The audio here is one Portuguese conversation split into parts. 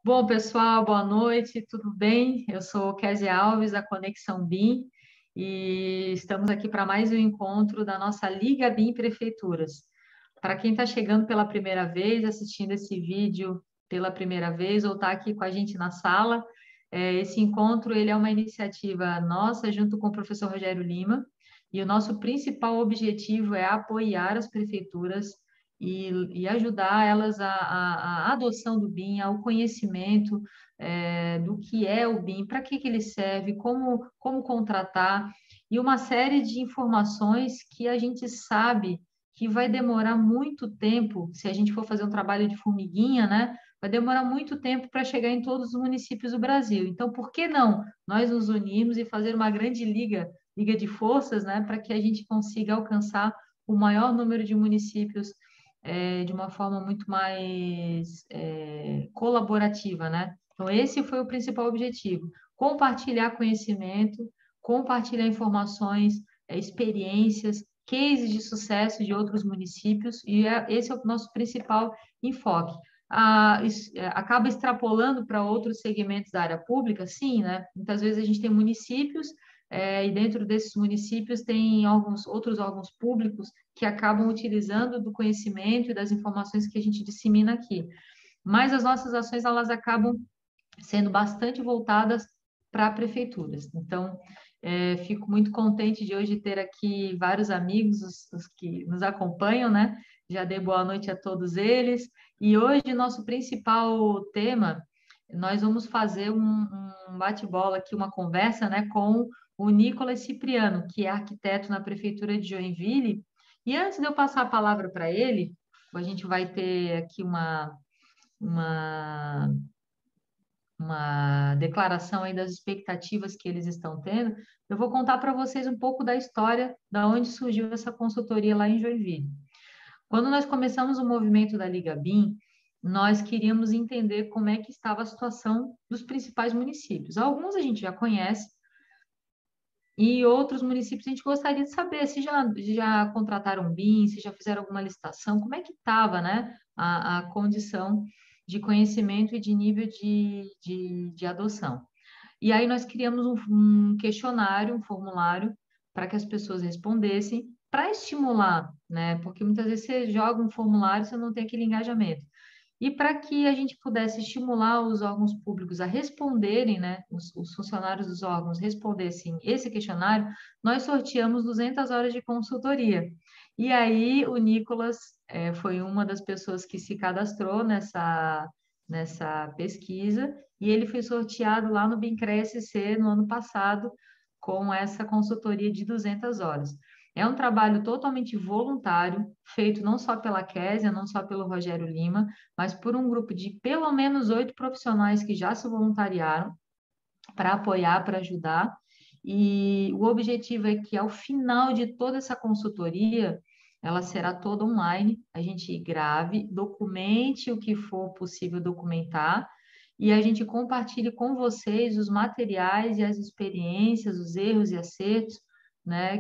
Bom, pessoal, boa noite, tudo bem? Eu sou Kézia Alves, da Conexão BIM, e estamos aqui para mais um encontro da nossa Liga BIM Prefeituras. Para quem está chegando pela primeira vez, assistindo esse vídeo pela primeira vez, ou está aqui com a gente na sala, esse encontro ele é uma iniciativa nossa, junto com o professor Rogério Lima, e o nosso principal objetivo é apoiar as prefeituras e ajudar elas a adoção do BIM, ao conhecimento do que é o BIM, para que ele serve, como contratar, e uma série de informações que a gente sabe que vai demorar muito tempo, se a gente for fazer um trabalho de formiguinha, né? Vai demorar muito tempo para chegar em todos os municípios do Brasil. Então, por que não nós nos unirmos e fazer uma grande liga de forças, né, para que a gente consiga alcançar o maior número de municípios de uma forma muito mais colaborativa, né? Então, esse foi o principal objetivo: compartilhar conhecimento, compartilhar informações, experiências, cases de sucesso de outros municípios, e esse é o nosso principal enfoque. Acaba extrapolando para outros segmentos da área pública, sim, né? Muitas vezes a gente tem municípios, e dentro desses municípios tem outros órgãos públicos que acabam utilizando do conhecimento e das informações que a gente dissemina aqui. Mas as nossas ações, elas acabam sendo bastante voltadas para prefeituras. Então, fico muito contente de hoje ter aqui vários amigos, os que nos acompanham, né? Já dei boa noite a todos eles. E hoje, nosso principal tema, nós vamos fazer um bate-bola aqui, uma conversa, né, com o Nicolas Cipriano, que é arquiteto na Prefeitura de Joinville. E antes de eu passar a palavra para ele, a gente vai ter aqui uma uma declaração aí das expectativas que eles estão tendo. Eu vou contar para vocês um pouco da história, da onde surgiu essa consultoria lá em Joinville. Quando nós começamos o movimento da Liga BIM, nós queríamos entender como é que estava a situação dos principais municípios. Alguns a gente já conhece, e outros municípios a gente gostaria de saber se já contrataram BIM, se já fizeram alguma licitação, como é que estava, né, a condição de conhecimento e de nível de adoção. E aí nós criamos um questionário, um formulário, para que as pessoas respondessem, para estimular, né, porque muitas vezes você joga um formulário e você não tem aquele engajamento. E para que a gente pudesse estimular os órgãos públicos a responderem, né, os funcionários dos órgãos respondessem esse questionário, nós sorteamos 200 horas de consultoria. E aí o Nicolas foi uma das pessoas que se cadastrou nessa pesquisa, e ele foi sorteado lá no BIMCRE SC no ano passado com essa consultoria de 200 horas. É um trabalho totalmente voluntário, feito não só pela Késia, não só pelo Rogério Lima, mas por um grupo de pelo menos 8 profissionais que já se voluntariaram para apoiar, para ajudar. E o objetivo é que, ao final de toda essa consultoria, ela será toda online, a gente grave, documente o que for possível documentar, e a gente compartilhe com vocês os materiais e as experiências, os erros e acertos, né,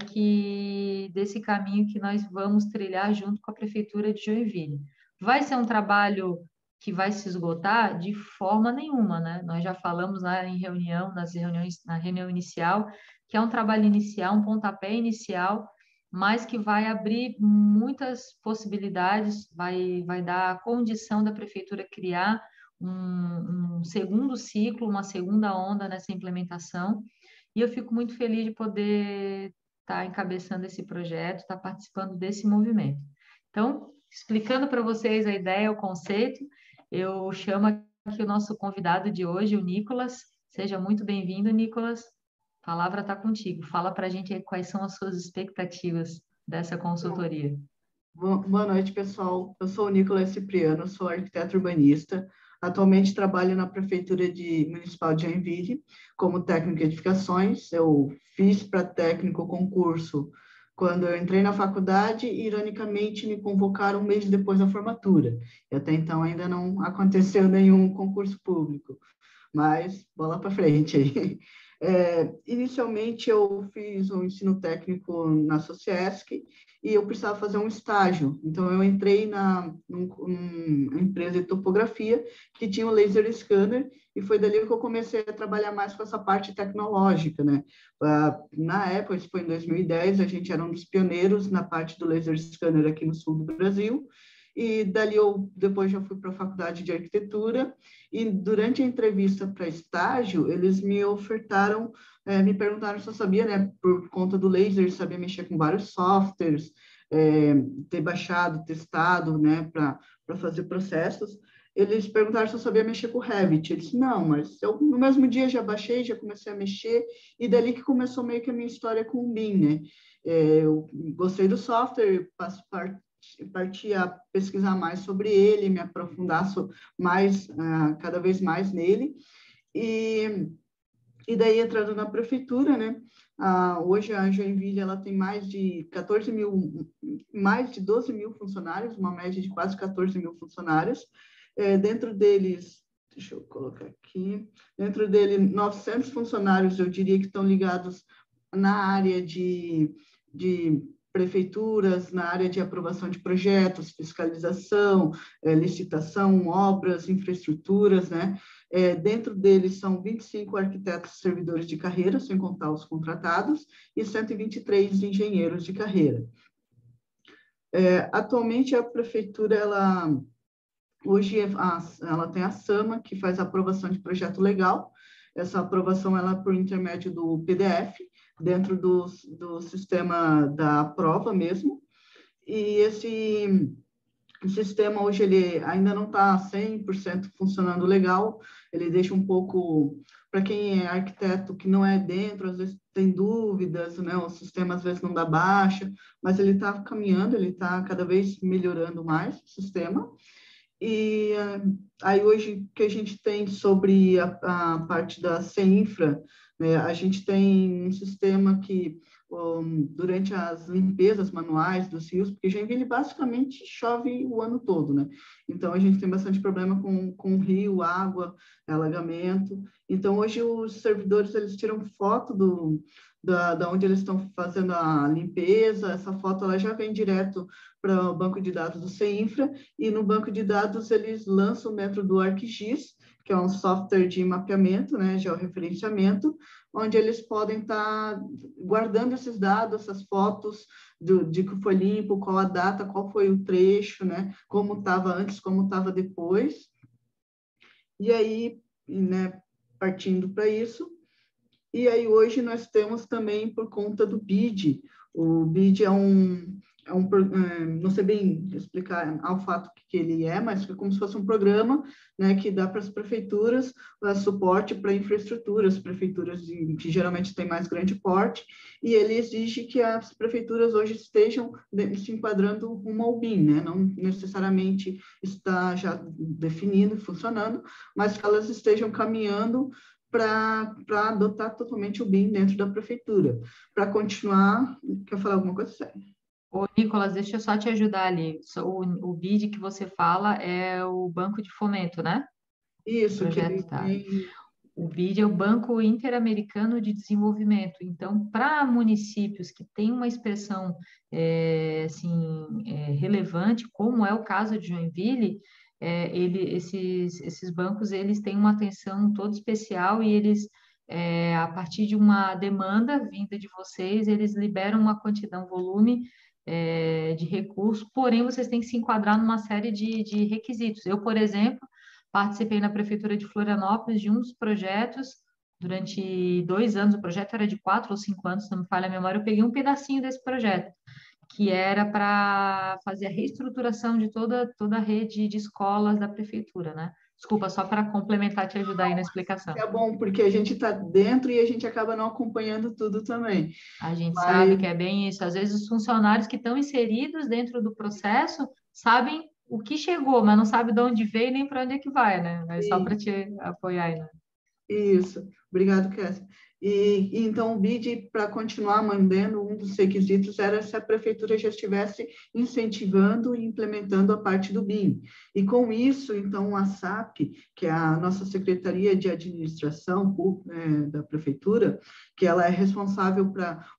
desse caminho que nós vamos trilhar junto com a Prefeitura de Joinville. Vai ser um trabalho que vai se esgotar de forma nenhuma, né? Nós já falamos lá em reunião, na reunião inicial, que é um trabalho inicial, um pontapé inicial, mas que vai abrir muitas possibilidades, vai dar a condição da prefeitura criar um segundo ciclo, uma segunda onda nessa implementação, e eu fico muito feliz de poder estar encabeçando esse projeto, estar participando desse movimento. Então, explicando para vocês a ideia, o conceito, eu chamo aqui o nosso convidado de hoje, o Nicolas. Seja muito bem-vindo, Nicolas. A palavra está contigo. Fala para a gente aí quais são as suas expectativas dessa consultoria. Boa noite, pessoal. Eu sou o Nicolas Cipriano, sou arquiteto urbanista. Atualmente trabalho na Prefeitura Municipal de Joinville como técnico em edificações. Eu fiz para técnico o concurso quando eu entrei na faculdade e, ironicamente, me convocaram um mês depois da formatura. E até então ainda não aconteceu nenhum concurso público, mas bola para frente aí. Inicialmente eu fiz um ensino técnico na Sociesc e eu precisava fazer um estágio. Então, eu entrei numa empresa de topografia que tinha um laser scanner, e foi dali que eu comecei a trabalhar mais com essa parte tecnológica, né? Na época, isso foi em 2010, a gente era um dos pioneiros na parte do laser scanner aqui no sul do Brasil, e dali eu depois já fui para a faculdade de arquitetura, e durante a entrevista para estágio, eles me ofertaram, me perguntaram se eu sabia, né, por conta do laser, sabia mexer com vários softwares, ter baixado, testado, né, para fazer processos. Eles perguntaram se eu sabia mexer com o Revit. Eu disse, não, mas eu no mesmo dia já baixei, já comecei a mexer, e dali que começou meio que a minha história com o BIM, né? Eu gostei do software, parti a pesquisar mais sobre ele, me aprofundar mais, cada vez mais nele, e daí entrando na prefeitura, né? Hoje a Joinville ela tem mais de 14 mil, mais de 12 mil funcionários, uma média de quase 14 mil funcionários. Dentro deles, deixa eu colocar aqui, dentro dele 900 funcionários, eu diria que estão ligados na área de prefeituras, na área de aprovação de projetos, fiscalização, licitação, obras, infraestruturas, né? Dentro deles são 25 arquitetos e servidores de carreira, sem contar os contratados, e 123 engenheiros de carreira. Atualmente, a prefeitura, hoje ela tem a SAMA, que faz a aprovação de projeto legal. Essa aprovação ela é por intermédio do PDF, dentro do sistema da prova mesmo. E esse sistema hoje ele ainda não está 100% funcionando legal, ele deixa um pouco, para quem é arquiteto que não é dentro, às vezes tem dúvidas, né? O sistema às vezes não dá baixa, mas ele está caminhando, ele está cada vez melhorando mais o sistema. E aí hoje que a gente tem sobre a parte da CEINFRA, né, a gente tem um sistema que durante as limpezas manuais dos rios, porque Joinville basicamente chove o ano todo, né? Então a gente tem bastante problema com rio, água, alagamento. Então hoje os servidores eles tiram foto da onde eles estão fazendo a limpeza, essa foto ela já vem direto para o banco de dados do CEINFRA, e no banco de dados eles lançam dentro do ArcGIS, que é um software de mapeamento, né, georreferenciamento, onde eles podem estar guardando esses dados, essas fotos de que foi limpo, qual a data, qual foi o trecho, né, como estava antes, como estava depois. E aí, né, partindo para isso, e aí hoje nós temos também por conta do BID. O BID não sei bem explicar ao fato que ele é, mas é como se fosse um programa, né, que dá para as prefeituras suporte para infraestruturas, prefeituras que geralmente têm mais grande porte, e ele exige que as prefeituras hoje estejam se enquadrando rumo ao BIM, né, não necessariamente está já definido, funcionando, mas que elas estejam caminhando para adotar totalmente o BIM dentro da prefeitura. Para continuar, quer falar alguma coisa? Sério? Ô, Nicolas, deixa eu só te ajudar ali. O BID que você fala é o Banco de Fomento, né? Isso, que Projeto ele tá. tem... O BID é o Banco Interamericano de Desenvolvimento. Então, para municípios que têm uma expressão relevante, como é o caso de Joinville, esses bancos eles têm uma atenção toda especial e eles, a partir de uma demanda vinda de vocês, eles liberam uma quantidade, um volume de recursos, porém vocês têm que se enquadrar numa série de requisitos. Eu, por exemplo, participei na Prefeitura de Florianópolis de um dos projetos durante 2 anos. O projeto era de 4 ou 5 anos, se não me falha a memória. Eu peguei um pedacinho desse projeto, que era para fazer a reestruturação de toda a rede de escolas da Prefeitura, né? Desculpa, só para complementar e te ajudar aí na explicação. É bom, porque a gente está dentro e a gente acaba não acompanhando tudo também. A gente sabe Mas que é bem isso. Às vezes os funcionários que estão inseridos dentro do processo sabem o que chegou, mas não sabem de onde veio nem para onde é que vai, né? É só para te apoiar aí, né? isso, obrigado, Kézia. Então, o BID, para continuar mantendo, um dos requisitos era se a prefeitura já estivesse incentivando e implementando a parte do BIM. E com isso, então, a SAP, que é a nossa Secretaria de Administração da prefeitura, que ela é responsável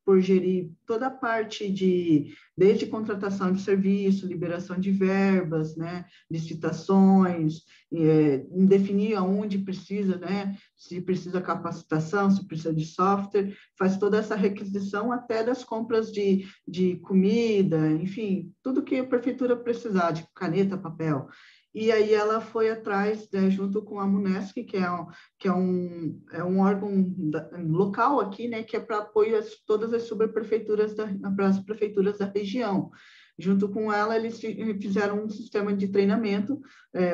por gerir toda a parte desde contratação de serviço, liberação de verbas, né, licitações, definir aonde precisa, né, se precisa capacitação, se precisa de software, faz toda essa requisição até das compras de comida, enfim, tudo que a prefeitura precisar, de caneta, papel. E aí ela foi atrás, né, junto com a Munesc, é um órgão local aqui, né, que é para apoio a todas as subprefeituras para as prefeituras da região. Junto com ela, eles fizeram um sistema de treinamento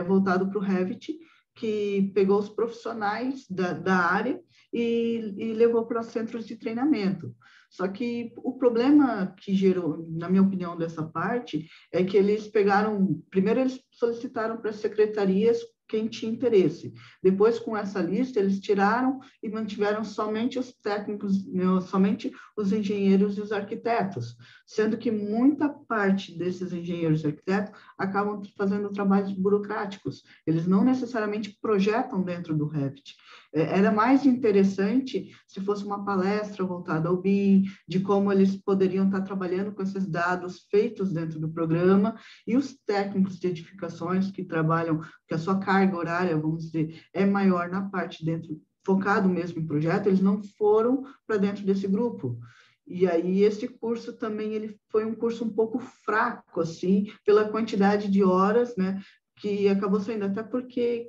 voltado para o Revit, que pegou os profissionais da área e levou para os centros de treinamento. Só que o problema que gerou, na minha opinião, dessa parte, é que eles primeiro eles solicitaram para as secretarias quem tinha interesse. Depois, com essa lista, eles tiraram e mantiveram somente os técnicos, somente os engenheiros e os arquitetos, sendo que muita parte desses engenheiros e arquitetos acabam fazendo trabalhos burocráticos. Eles não necessariamente projetam dentro do Revit. Era mais interessante se fosse uma palestra voltada ao BIM, de como eles poderiam estar trabalhando com esses dados feitos dentro do programa, e os técnicos de edificações que trabalham, que a sua carga horária, vamos dizer, é maior na parte dentro, focado mesmo em projeto, eles não foram para dentro desse grupo. E aí esse curso também ele foi um curso um pouco fraco, assim, pela quantidade de horas, né, que acabou saindo, até porque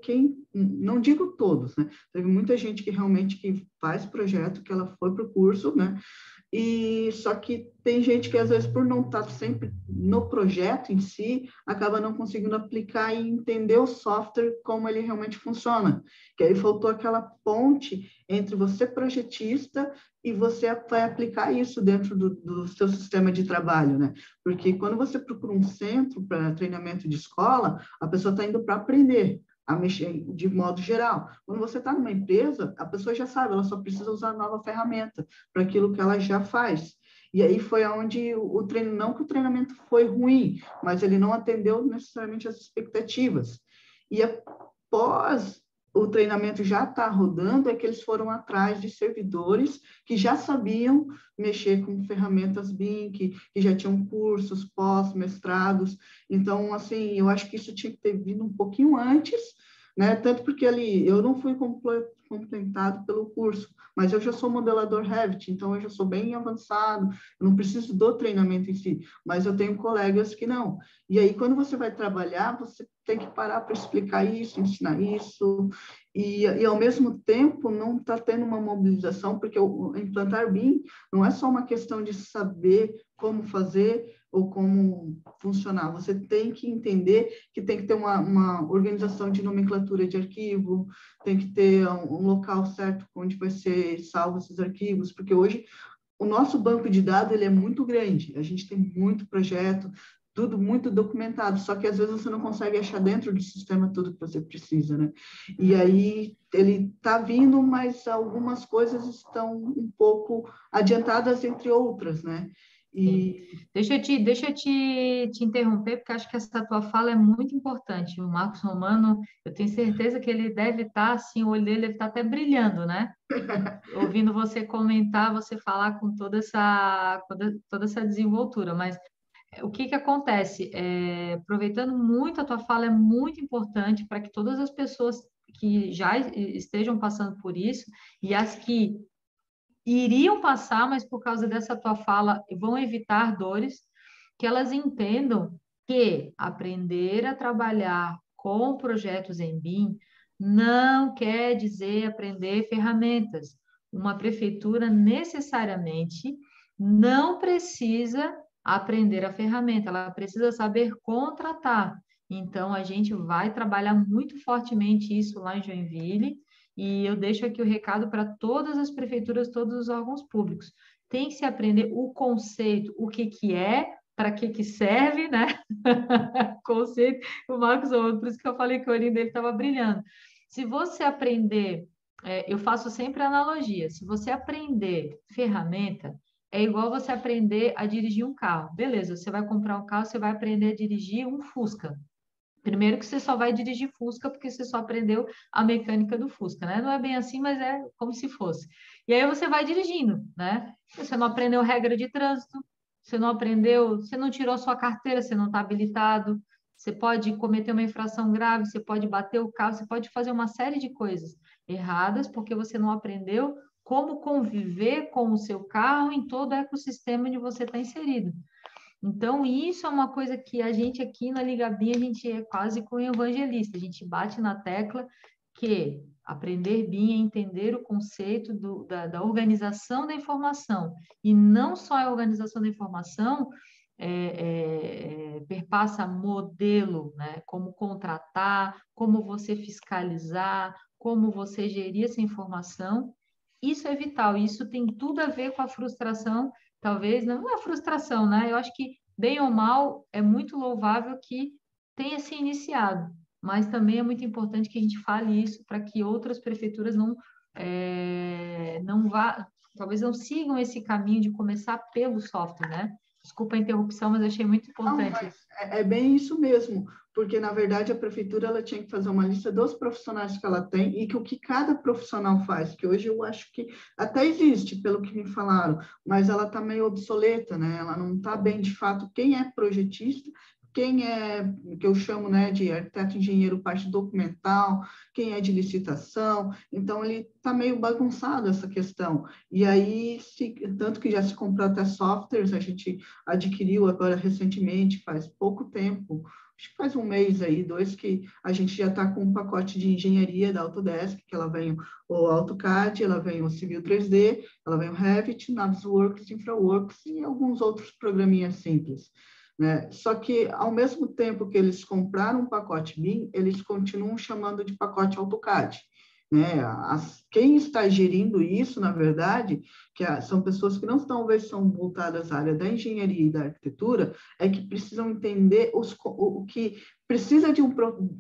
não digo todos, né, teve muita gente que realmente que faz projeto, que ela foi para o curso, né, e só que tem gente que às vezes por não estar sempre no projeto em si, acaba não conseguindo aplicar e entender o software como ele realmente funciona, que aí faltou aquela ponte entre você projetista e você vai aplicar isso dentro do seu sistema de trabalho, né? Porque quando você procura um centro para treinamento de escola, a pessoa está indo para aprender a mexer de modo geral. Quando você está numa empresa, a pessoa já sabe, ela só precisa usar nova ferramenta para aquilo que ela já faz. E aí foi onde o treino, não que o treinamento foi ruim, mas ele não atendeu necessariamente as expectativas. E após o treinamento já estar rodando, é que eles foram atrás de servidores que já sabiam mexer com ferramentas BIM, que já tinham cursos, pós-mestrados. Então, assim, eu acho que isso tinha que ter vindo um pouquinho antes, né? Tanto porque ali eu não fui complementado pelo curso, mas eu já sou modelador Revit, então eu já sou bem avançado, eu não preciso do treinamento em si, mas eu tenho colegas que não. E aí, quando você vai trabalhar, você tem que parar para explicar isso, ensinar isso, e ao mesmo tempo não está tendo uma mobilização, porque o implantar BIM não é só uma questão de saber como fazer ou como funcionar, você tem que entender que tem que ter uma organização de nomenclatura de arquivo, tem que ter um local certo onde vai ser salvo esses arquivos, porque hoje o nosso banco de dados ele é muito grande, a gente tem muito projeto, tudo muito documentado, só que às vezes você não consegue achar dentro do sistema tudo que você precisa, né? E aí ele está vindo, mas algumas coisas estão um pouco adiantadas entre outras, né? Sim. Deixa eu te interromper, porque acho que essa tua fala é muito importante. O Marcos Romano, eu tenho certeza que ele deve estar, assim, o olho dele deve estar até brilhando, né? Ouvindo você comentar, você falar com toda essa desenvoltura. Mas o que que acontece? Aproveitando muito a tua fala, é muito importante para que todas as pessoas que já estejam passando por isso e as que iriam passar, mas por causa dessa tua fala vão evitar dores, que elas entendam que aprender a trabalhar com projetos em BIM não quer dizer aprender ferramentas. Uma prefeitura necessariamente não precisa aprender a ferramenta, ela precisa saber contratar. Então, a gente vai trabalhar muito fortemente isso lá em Joinville, e eu deixo aqui o recado para todas as prefeituras, todos os órgãos públicos. Tem que se aprender o conceito, o que que é, para que que serve, né? Conceito, o Marcos, por isso que eu falei que o olhinho dele estava brilhando. Se você aprender, eu faço sempre analogia, se você aprender ferramenta, é igual você aprender a dirigir um carro. Beleza, você vai comprar um carro, você vai aprender a dirigir um Fusca. Primeiro que você só vai dirigir Fusca porque você só aprendeu a mecânica do Fusca, né? Não é bem assim, mas é como se fosse. E aí você vai dirigindo, né? Você não aprendeu regra de trânsito, você não aprendeu, você não tirou sua carteira, você não está habilitado, você pode cometer uma infração grave, você pode bater o carro, você pode fazer uma série de coisas erradas porque você não aprendeu como conviver com o seu carro em todo o ecossistema onde você está inserido. Então, isso é uma coisa que a gente aqui na Liga BIM, a gente é quase com evangelista, a gente bate na tecla que aprender BIM é entender o conceito da organização da informação, e não só a organização da informação, perpassa modelo, né? Como contratar, como você fiscalizar, como você gerir essa informação. Isso é vital, isso tem tudo a ver com a frustração. Talvez não é frustração, né? Eu acho que, bem ou mal, é muito louvável que tenha se iniciado, mas também é muito importante que a gente fale isso para que outras prefeituras não vá, talvez não sigam esse caminho de começar pelo software, né? Desculpa a interrupção, mas eu achei muito Não, importante. mas é bem isso mesmo, porque na verdade a prefeitura ela tinha que fazer uma lista dos profissionais que ela tem e que o que cada profissional faz, que hoje eu acho que até existe, pelo que me falaram, mas ela está meio obsoleta, né? Ela não está bem de fato quem é projetista, quem é, que eu chamo, né, de arquiteto, engenheiro, parte documental, quem é de licitação, então ele está meio bagunçado essa questão. E aí, tanto que já se comprou até softwares, a gente adquiriu agora recentemente, faz pouco tempo, acho que faz um mês aí, 2, que a gente já está com um pacote de engenharia da Autodesk, que ela vem o AutoCAD, ela vem o Civil 3D, ela vem o Revit, Navisworks, InfraWorks e alguns outros programinhas simples. Né? Só que, ao mesmo tempo que eles compraram um pacote BIM, eles continuam chamando de pacote AutoCAD. Né? Quem está gerindo isso, na verdade, são pessoas que não talvez são voltadas à área da engenharia e da arquitetura, é que precisam entender o que precisa de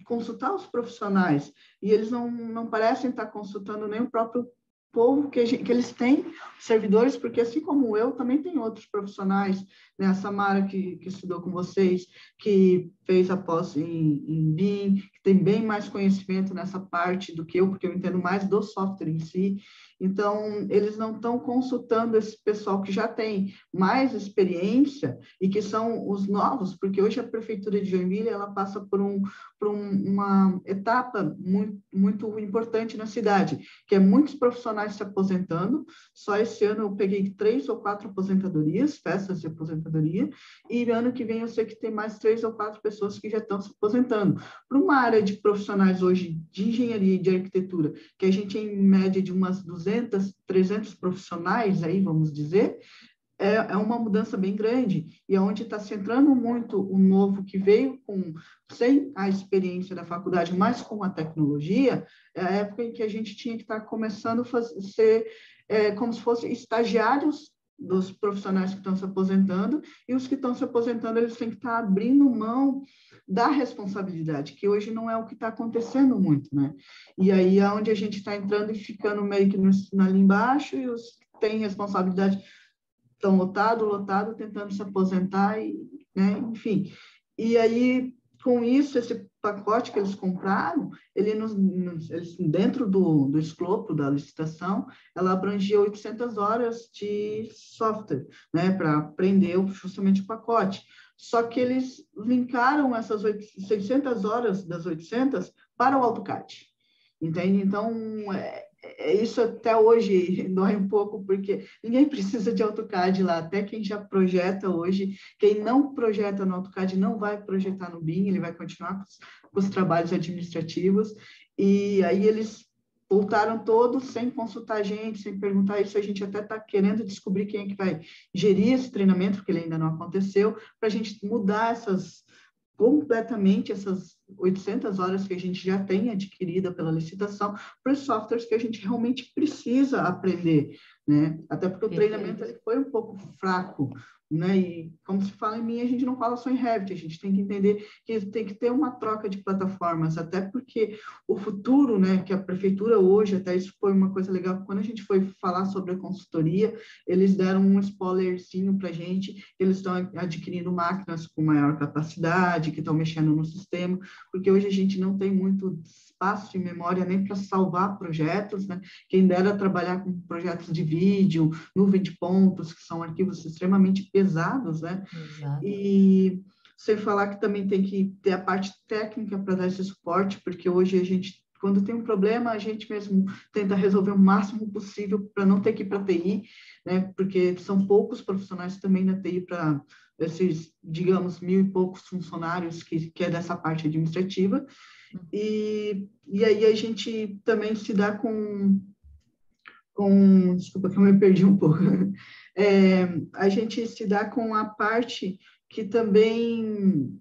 consultar os profissionais, e eles não parecem estar consultando nem o próprio povo que eles têm, servidores, porque assim como eu, também tem outros profissionais, né? A Samara, que estudou com vocês, que fez a pós em BIM, que tem bem mais conhecimento nessa parte do que eu, porque eu entendo mais do software em si. Então, eles não estão consultando esse pessoal que já tem mais experiência e que são os novos, porque hoje a Prefeitura de Joinville, ela passa por uma etapa muito, muito importante na cidade, que é muitos profissionais se aposentando. Só esse ano eu peguei 3 ou 4 aposentadorias, festas de aposentadoria, e ano que vem eu sei que tem mais 3 ou 4 pessoas que já estão se aposentando. Para uma área de profissionais hoje de engenharia e de arquitetura, que a gente em média de umas 200, 300 profissionais aí, vamos dizer, é uma mudança bem grande, e onde está centrando muito o novo que veio sem a experiência da faculdade, mas com a tecnologia, é a época em que a gente tinha que estar começando a ser como se fossem estagiários dos profissionais que estão se aposentando, e os que estão se aposentando, eles têm que estar abrindo mão da responsabilidade, que hoje não é o que está acontecendo muito, né? E aí é onde a gente está entrando e ficando meio que ali embaixo, e os que têm responsabilidade estão lotado, tentando se aposentar, né? Enfim. E aí, com isso, esse pacote que eles compraram, eles, dentro do escopo da licitação, ela abrangia 800 horas de software, né, para aprender justamente o pacote. Só que eles linkaram essas 600 horas das 800 para o AutoCAD. Entende? Então, isso até hoje dói um pouco, porque ninguém precisa de AutoCAD lá, até quem já projeta hoje, quem não projeta no AutoCAD não vai projetar no BIM, ele vai continuar com os trabalhos administrativos, e aí eles voltaram todos sem consultar a gente, sem perguntar isso, a gente até está querendo descobrir quem é que vai gerir esse treinamento, porque ele ainda não aconteceu, para a gente mudar completamente essas 800 horas que a gente já tem adquirida pela licitação para os softwares que a gente realmente precisa aprender, né? Até porque o Perfeito. treinamento ele foi um pouco fraco, né? E como se fala em mim, a gente não fala só em Revit, a gente tem que entender que tem que ter uma troca de plataformas, até porque o futuro, né, que a prefeitura hoje, até isso foi uma coisa legal, quando a gente foi falar sobre a consultoria, eles deram um spoilerzinho para a gente, eles estão adquirindo máquinas com maior capacidade, que estão mexendo no sistema, porque hoje a gente não tem muito espaço e memória nem para salvar projetos, né? Quem dera trabalhar com projetos de vídeo, nuvem de pontos, que são arquivos extremamente pesados, né? Exato. E sem falar que também tem que ter a parte técnica para dar esse suporte, porque hoje a gente, quando tem um problema, a gente mesmo tenta resolver o máximo possível para não ter que ir para a TI, né? Porque são poucos profissionais também na TI para esses, digamos, 1.000 e poucos funcionários que é dessa parte administrativa. E aí a gente também se dá desculpa que eu me perdi um pouco, a gente se dá com a parte que também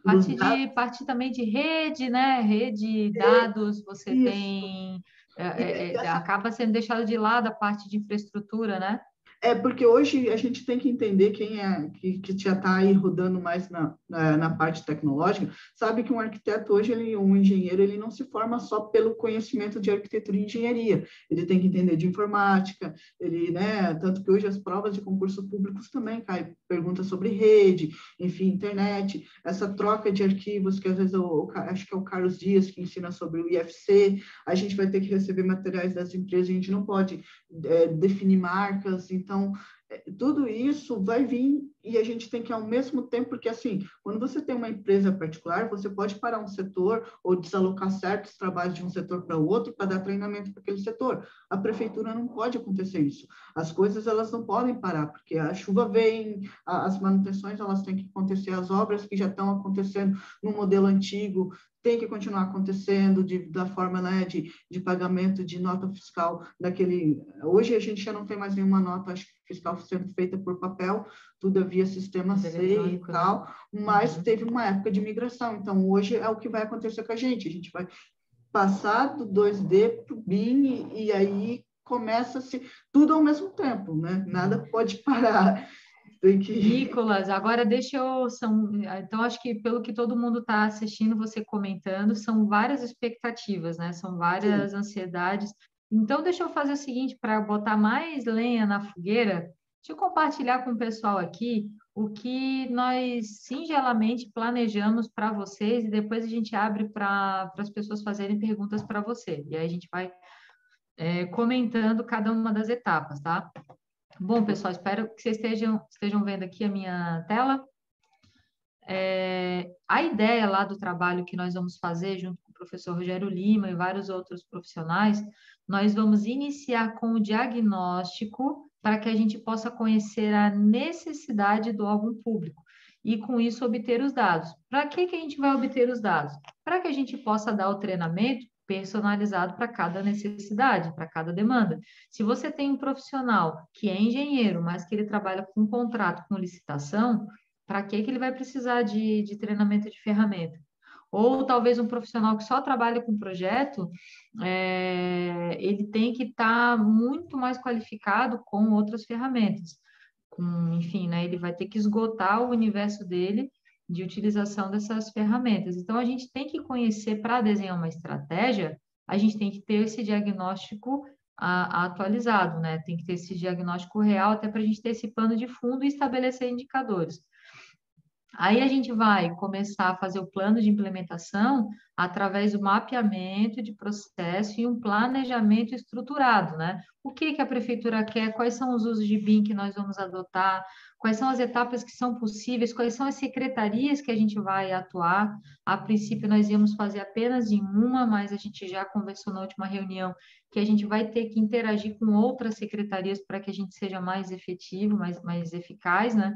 dos dados, Parte também de rede, né? Rede, dados, você isso, tem, e essa acaba sendo deixado de lado a parte de infraestrutura, né? É porque hoje a gente tem que entender quem é que já está aí rodando mais na parte tecnológica, sabe que um arquiteto hoje, um engenheiro, ele não se forma só pelo conhecimento de arquitetura e engenharia, ele tem que entender de informática, ele, né, tanto que hoje as provas de concurso públicos também caem perguntas sobre rede, enfim, internet, essa troca de arquivos, que às vezes acho que é o Carlos Dias que ensina sobre o IFC, a gente vai ter que receber materiais das empresas, a gente não pode definir marcas, então tudo isso vai vir e a gente tem que ao mesmo tempo, porque assim, quando você tem uma empresa particular, você pode parar um setor ou desalocar certos trabalhos de um setor para o outro para dar treinamento para aquele setor. A prefeitura não pode acontecer isso. As coisas elas não podem parar, porque a chuva vem, as manutenções elas têm que acontecer, as obras que já estão acontecendo no modelo antigo tem que continuar acontecendo da forma, né, de pagamento de nota fiscal daquele. Hoje a gente já não tem mais nenhuma nota, acho que fiscal sendo feita por papel, tudo é via sistema Tudo C e eletrônico, né? tal, mas Uhum. teve uma época de migração, então hoje é o que vai acontecer com a gente vai passar do 2D para o BIM e aí começa-se tudo ao mesmo tempo, né? Nada pode parar. Tem que. Nicolas, agora deixa eu. Então, acho que pelo que todo mundo está assistindo, você comentando, são várias expectativas, né? São Sim, várias ansiedades. Então, deixa eu fazer o seguinte, para botar mais lenha na fogueira, deixa eu compartilhar com o pessoal aqui o que nós singelamente planejamos para vocês e depois a gente abre para as pessoas fazerem perguntas para você. E aí a gente vai comentando cada uma das etapas, tá? Bom, pessoal, espero que vocês estejam vendo aqui a minha tela. A ideia lá do trabalho que nós vamos fazer junto com o professor Rogério Lima e vários outros profissionais, nós vamos iniciar com o diagnóstico para que a gente possa conhecer a necessidade do órgão público e, com isso, obter os dados. Para que a gente vai obter os dados? Para que a gente possa dar o treinamento personalizado para cada necessidade, para cada demanda. Se você tem um profissional que é engenheiro, mas que ele trabalha com contrato, com licitação, para que ele vai precisar de treinamento de ferramenta? Ou talvez um profissional que só trabalha com projeto, ele tem que estar muito mais qualificado com outras ferramentas. Enfim, né, ele vai ter que esgotar o universo dele de utilização dessas ferramentas. Então, a gente tem que conhecer, para desenhar uma estratégia, a gente tem que ter esse diagnóstico atualizado, né? Tem que ter esse diagnóstico real, até para a gente ter esse pano de fundo e estabelecer indicadores. Aí a gente vai começar a fazer o plano de implementação através do mapeamento de processo e um planejamento estruturado, né? O que a prefeitura quer, quais são os usos de BIM que nós vamos adotar, quais são as etapas que são possíveis, quais são as secretarias que a gente vai atuar. A princípio, nós íamos fazer apenas em uma, mas a gente já conversou na última reunião que a gente vai ter que interagir com outras secretarias para que a gente seja mais efetivo, mais eficaz, né?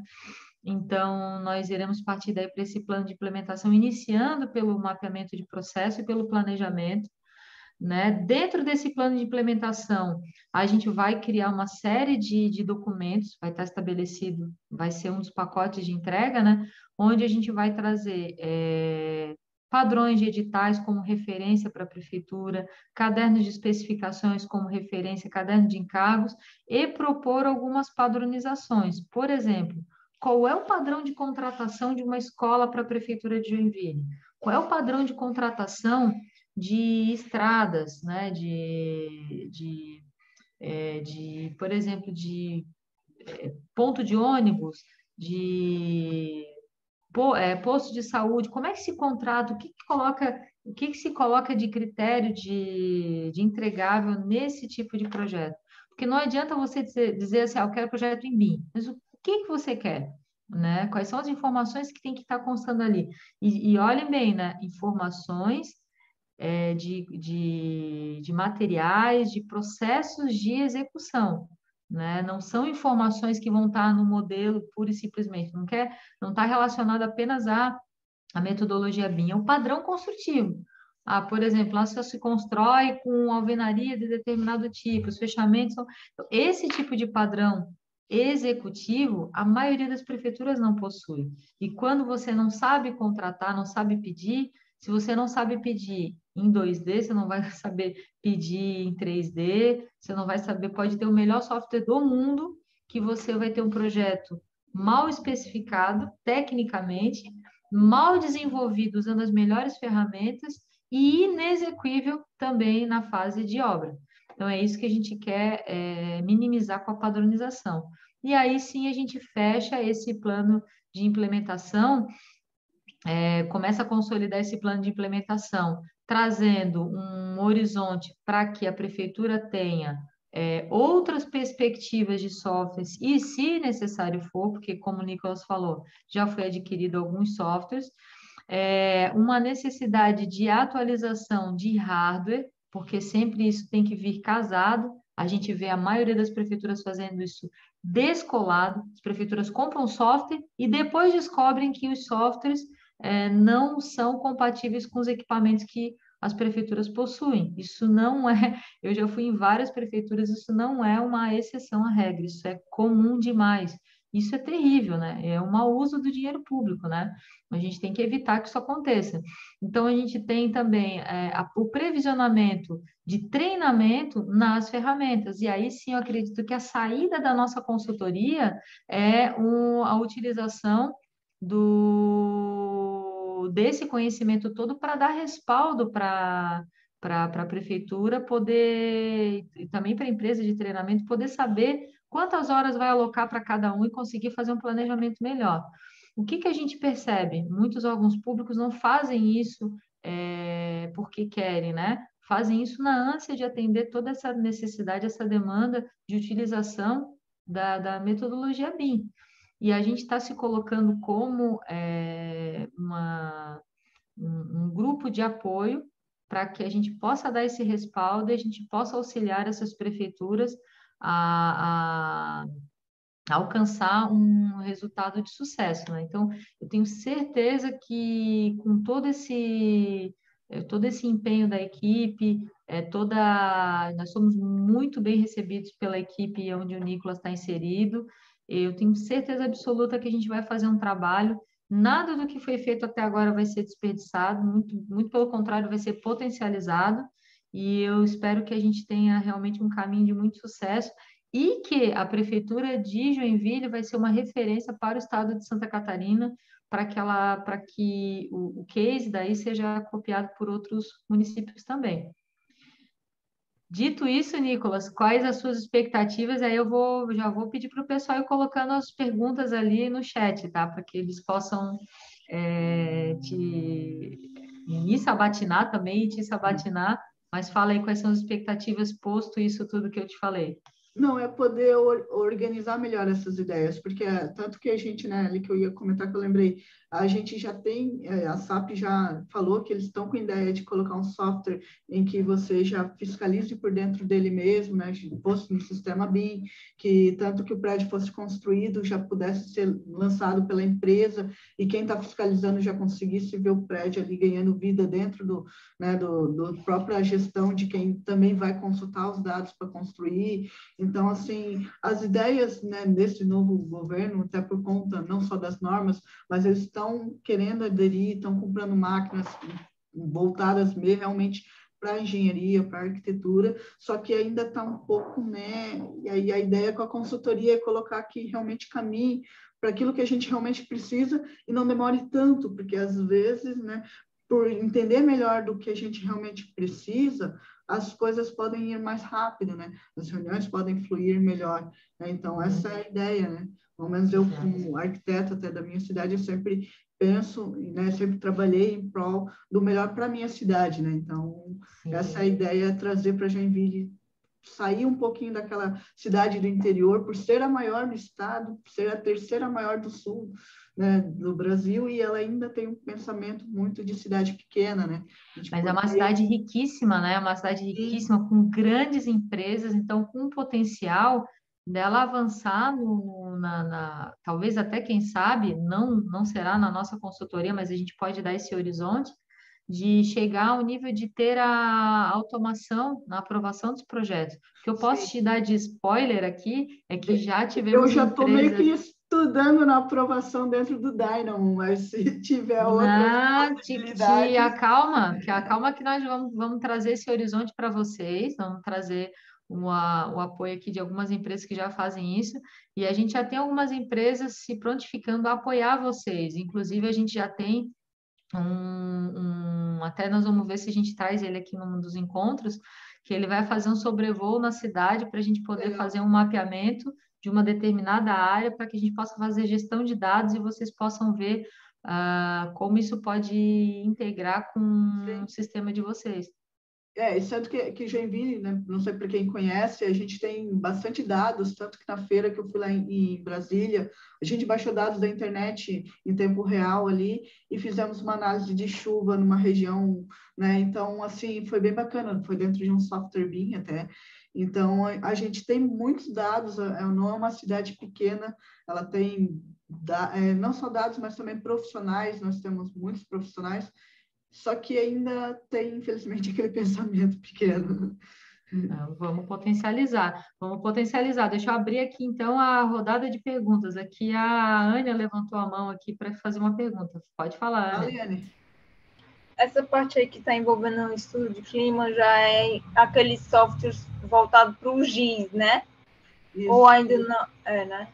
Então, nós iremos partir daí para esse plano de implementação, iniciando pelo mapeamento de processo e pelo planejamento, né? Dentro desse plano de implementação, a gente vai criar uma série de documentos, vai estar estabelecido, vai ser um dos pacotes de entrega, né? Onde a gente vai trazer padrões de editais como referência para a prefeitura, cadernos de especificações como referência, caderno de encargos, e propor algumas padronizações. Por exemplo, qual é o padrão de contratação de uma escola para a prefeitura de Joinville? Qual é o padrão de contratação de estradas, né? Por exemplo, de ponto de ônibus, de posto de saúde, como é que se contrata, o que se coloca de critério de entregável nesse tipo de projeto? Porque não adianta você dizer assim, eu quero projeto em BIM, mas o que você quer? Né? Quais são as informações que tem que estar constando ali? E olhem bem, né? Informações de materiais, de processos de execução, né? Não são informações que vão estar no modelo pura e simplesmente, não está relacionado apenas à metodologia BIM, é o padrão construtivo. Por exemplo, lá só se constrói com alvenaria de determinado tipo, os fechamentos são... Esse tipo de padrão executivo, a maioria das prefeituras não possui. E quando você não sabe contratar, não sabe pedir, se você não sabe pedir em 2D, você não vai saber pedir em 3D, você não vai saber, pode ter o melhor software do mundo, que você vai ter um projeto mal especificado tecnicamente, mal desenvolvido usando as melhores ferramentas e inexequível também na fase de obra. Então, é isso que a gente quer minimizar com a padronização. E aí sim a gente fecha esse plano de implementação, começa a consolidar esse plano de implementação, trazendo um horizonte para que a prefeitura tenha outras perspectivas de softwares, e se necessário for, porque como o Nicolas falou, já foi adquirido alguns softwares, uma necessidade de atualização de hardware, porque sempre isso tem que vir casado. A gente vê a maioria das prefeituras fazendo isso descolado. As prefeituras compram software e depois descobrem que os softwares não são compatíveis com os equipamentos que as prefeituras possuem. Isso não é, eu já fui em várias prefeituras, isso não é uma exceção à regra, isso é comum demais. Isso é terrível, né? É um mau uso do dinheiro público, né? A gente tem que evitar que isso aconteça. Então, a gente tem também o previsionamento de treinamento nas ferramentas. E aí sim, eu acredito que a saída da nossa consultoria é a utilização desse conhecimento todo para dar respaldo para a prefeitura poder, e também para a empresa de treinamento, poder saber quantas horas vai alocar para cada um e conseguir fazer um planejamento melhor. O que a gente percebe? Muitos órgãos públicos não fazem isso porque querem, né? Fazem isso na ânsia de atender toda essa necessidade, essa demanda de utilização da metodologia BIM. E a gente está se colocando como um grupo de apoio para que a gente possa dar esse respaldo e a gente possa auxiliar essas prefeituras a alcançar um resultado de sucesso, né? Então, eu tenho certeza que com todo esse empenho da equipe, nós somos muito bem recebidos pela equipe onde o Nicolas está inserido. Eu tenho certeza absoluta que a gente vai fazer um trabalho. Nada do que foi feito até agora vai ser desperdiçado, muito, muito pelo contrário, vai ser potencializado. E eu espero que a gente tenha realmente um caminho de muito sucesso e que a Prefeitura de Joinville vai ser uma referência para o estado de Santa Catarina, para que o case daí seja copiado por outros municípios também. Dito isso, Nicolas, quais as suas expectativas? Aí já vou pedir para o pessoal ir colocando as perguntas ali no chat, tá? Para que eles possam me sabatinar também e te sabatinar. Mas fala aí quais são as expectativas posto isso tudo que eu te falei. Não, é poder organizar melhor essas ideias, porque tanto que a gente, né, ali que eu ia comentar, que eu lembrei, a gente já tem, a SAP já falou que eles estão com a ideia de colocar um software em que você já fiscalize por dentro dele mesmo, né, posto no sistema BIM, que tanto que o prédio fosse construído já pudesse ser lançado pela empresa e quem está fiscalizando já conseguisse ver o prédio ali ganhando vida dentro do própria gestão de quem também vai consultar os dados para construir. Então, assim, as ideias, né, desse novo governo, até por conta não só das normas, mas eles estão querendo aderir, estão comprando máquinas voltadas realmente para a engenharia, para a arquitetura, só que ainda está um pouco, né? E aí a ideia com a consultoria é colocar que realmente caminhe para aquilo que a gente realmente precisa e não demore tanto, porque às vezes, né, por entender melhor do que a gente realmente precisa, as coisas podem ir mais rápido, né? As reuniões podem fluir melhor, né? Então, essa é a ideia, né? Pelo menos eu, como arquiteto até da minha cidade, eu sempre penso, né? Sempre trabalhei em prol do melhor para a minha cidade, né? Então, essa é a ideia, trazer para Joinville, sair um pouquinho daquela cidade do interior, por ser a maior do estado, por ser a terceira maior do sul, né, do Brasil, e ela ainda tem um pensamento muito de cidade pequena, né? Mas é uma cidade riquíssima, né? É uma cidade riquíssima, com grandes empresas, então com um potencial dela avançar talvez até, quem sabe, não será na nossa consultoria, mas a gente pode dar esse horizonte de chegar ao nível de ter a automação na aprovação dos projetos. O que eu posso te dar de spoiler aqui é que já tivemos eu já estou meio que empresas... estudando na aprovação dentro do Dynamo, mas se tiver outras Não, te possibilidades... acalma que nós vamos trazer esse horizonte para vocês, vamos trazer o apoio aqui de algumas empresas que já fazem isso, e a gente já tem algumas empresas se prontificando a apoiar vocês, inclusive a gente já tem até nós vamos ver se a gente traz ele aqui num dos encontros, que ele vai fazer um sobrevoo na cidade para a gente poder fazer um mapeamento de uma determinada área para que a gente possa fazer gestão de dados e vocês possam ver como isso pode integrar com o sistema de vocês. Isso é que Joinville, né? Não sei para quem conhece, a gente tem bastante dados, tanto que na feira que eu fui lá em Brasília, a gente baixou dados da internet em tempo real ali e fizemos uma análise de chuva numa região, né? Então, assim, foi bem bacana, foi dentro de um software BIM até. Então, a gente tem muitos dados, não é uma cidade pequena, ela tem não só dados, mas também profissionais, nós temos muitos profissionais, só que ainda tem, infelizmente, aquele pensamento pequeno. Vamos potencializar, vamos potencializar. Deixa eu abrir aqui, então, a rodada de perguntas. Aqui a Ania levantou a mão aqui para fazer uma pergunta. Pode falar, Ania. Aliane. Essa parte aí que está envolvendo o estudo de clima já é aqueles softwares voltados para o GIS, né? Isso. Ou ainda não? Né?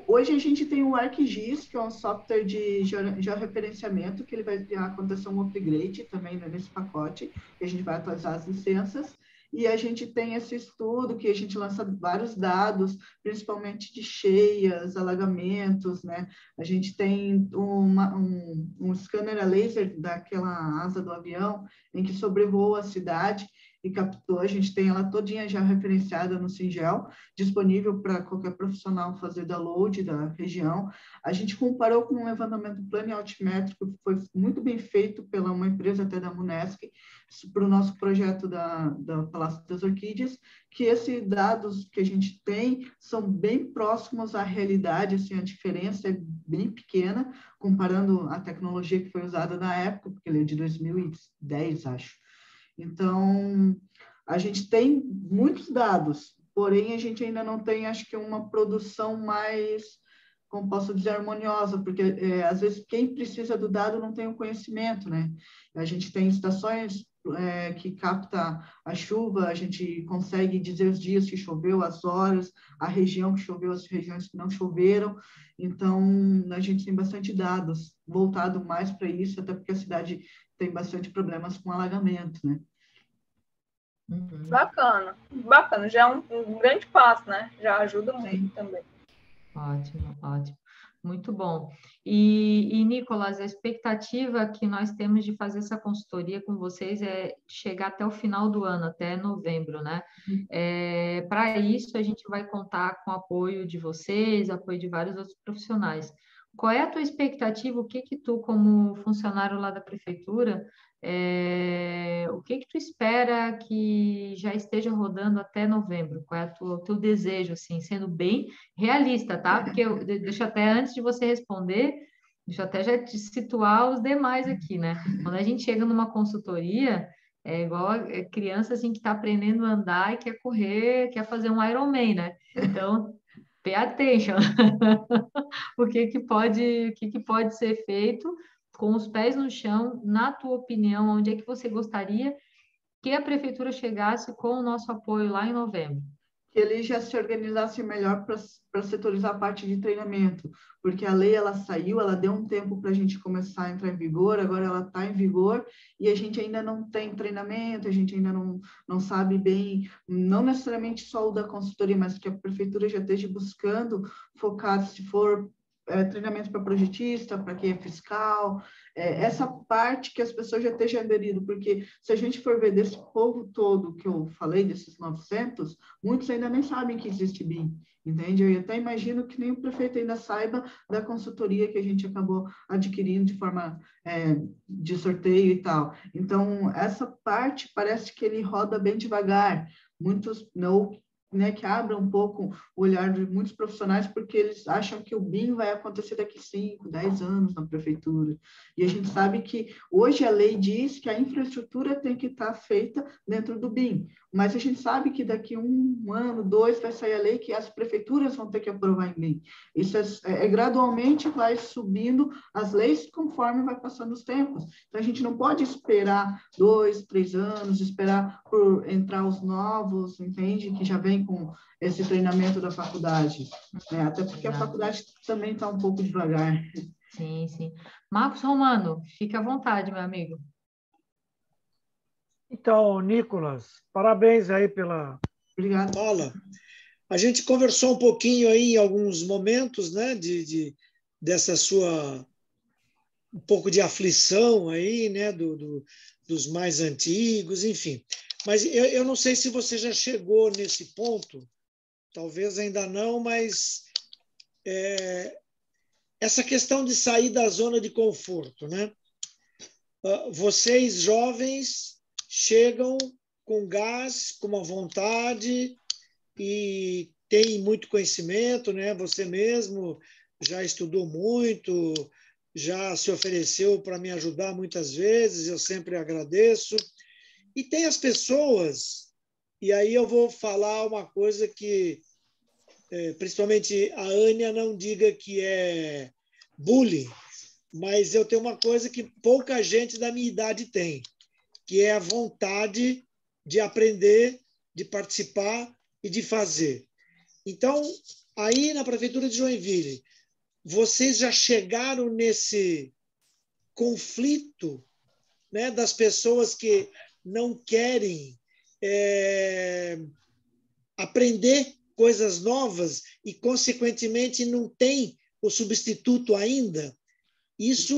Hoje a gente tem o ArcGIS, que é um software de georreferenciamento, que ele vai acontecer um upgrade também, né, nesse pacote, e a gente vai atualizar as licenças. E a gente tem esse estudo que a gente lança vários dados, principalmente de cheias, alagamentos, né? A gente tem um scanner a laser daquela asa do avião em que sobrevoa a cidade e captou. A gente tem ela todinha já referenciada no Singel, disponível para qualquer profissional fazer download da região. A gente comparou com um levantamento plano e altimétrico que foi muito bem feito pela uma empresa até da Munesc, para o nosso projeto da Palácio das Orquídeas, que esses dados que a gente tem são bem próximos à realidade, assim, a diferença é bem pequena, comparando a tecnologia que foi usada na época, porque ele é de 2010, acho. Então, a gente tem muitos dados, porém a gente ainda não tem, acho que, uma produção mais, como posso dizer, harmoniosa, porque às vezes quem precisa do dado não tem o conhecimento, né? A gente tem estações que capta a chuva, a gente consegue dizer os dias que choveu, as horas, a região que choveu, as regiões que não choveram. Então, a gente tem bastante dados voltado mais para isso, até porque a cidade tem bastante problemas com alagamento, né? Bacana, bacana. Já é um grande passo, né? Já ajuda muito também. Ótimo, ótimo. Muito bom. E, Nicolas, a expectativa que nós temos de fazer essa consultoria com vocês é chegar até o final do ano, até novembro, né? Para isso, a gente vai contar com o apoio de vocês, apoio de vários outros profissionais. Qual é a tua expectativa? O que tu, como funcionário lá da prefeitura, o que tu espera que já esteja rodando até novembro? Qual é o teu desejo, assim, sendo bem realista, tá? Porque deixa até, antes de você responder, deixa eu até já te situar os demais aqui, né? Quando a gente chega numa consultoria, É igual criança assim que está aprendendo a andar e quer correr, quer fazer um Ironman, né? Então, pay attention. O que que pode ser feito com os pés no chão, na tua opinião, onde é que você gostaria que a prefeitura chegasse com o nosso apoio lá em novembro? Que ele já se organizasse melhor para setorizar a parte de treinamento, porque a lei ela saiu, ela deu um tempo para a gente começar a entrar em vigor, agora ela está em vigor e a gente ainda não tem treinamento, a gente ainda não sabe bem, não necessariamente só o da consultoria, mas que a prefeitura já esteja buscando focar, se for treinamento para projetista, para quem é fiscal, essa parte que as pessoas já estejam aderindo, porque se a gente for ver desse povo todo que eu falei, desses 900, muitos ainda nem sabem que existe BIM, entende? Eu até imagino que nem o prefeito ainda saiba da consultoria que a gente acabou adquirindo de forma de sorteio e tal. Então, essa parte parece que ele roda bem devagar. Muitos não, né, que abram um pouco o olhar de muitos profissionais, porque eles acham que o BIM vai acontecer daqui 5, 10 anos na prefeitura. E a gente sabe que hoje a lei diz que a infraestrutura tem que estar feita dentro do BIM, mas a gente sabe que daqui 1 ano, 2, vai sair a lei que as prefeituras vão ter que aprovar em BIM. Isso gradualmente vai subindo as leis conforme vai passando os tempos. Então, a gente não pode esperar 2, 3 anos, esperar por entrar os novos, entende? Que já vem com esse treinamento da faculdade, né? Até porque a faculdade também está um pouco devagar. Sim, sim. Marcos Romano, fique à vontade, meu amigo. Então, Nicolas, parabéns aí pela Obrigada. fala. A gente conversou um pouquinho aí em alguns momentos, né, dessa sua um pouco de aflição aí, né, dos mais antigos, enfim. Mas eu não sei se você já chegou nesse ponto, talvez ainda não, mas essa questão de sair da zona de conforto, né? Vocês jovens chegam com gás, com uma vontade e têm muito conhecimento, né? Você mesmo já estudou muito, já se ofereceu para me ajudar muitas vezes, eu sempre agradeço. E tem as pessoas, e aí eu vou falar uma coisa que, principalmente a Ânia não diga que é bullying, mas eu tenho uma coisa que pouca gente da minha idade tem, que é a vontade de aprender, de participar e de fazer. Então, aí na Prefeitura de Joinville, vocês já chegaram nesse conflito, né, das pessoas que não querem aprender coisas novas e, consequentemente, não tem o substituto ainda? Isso,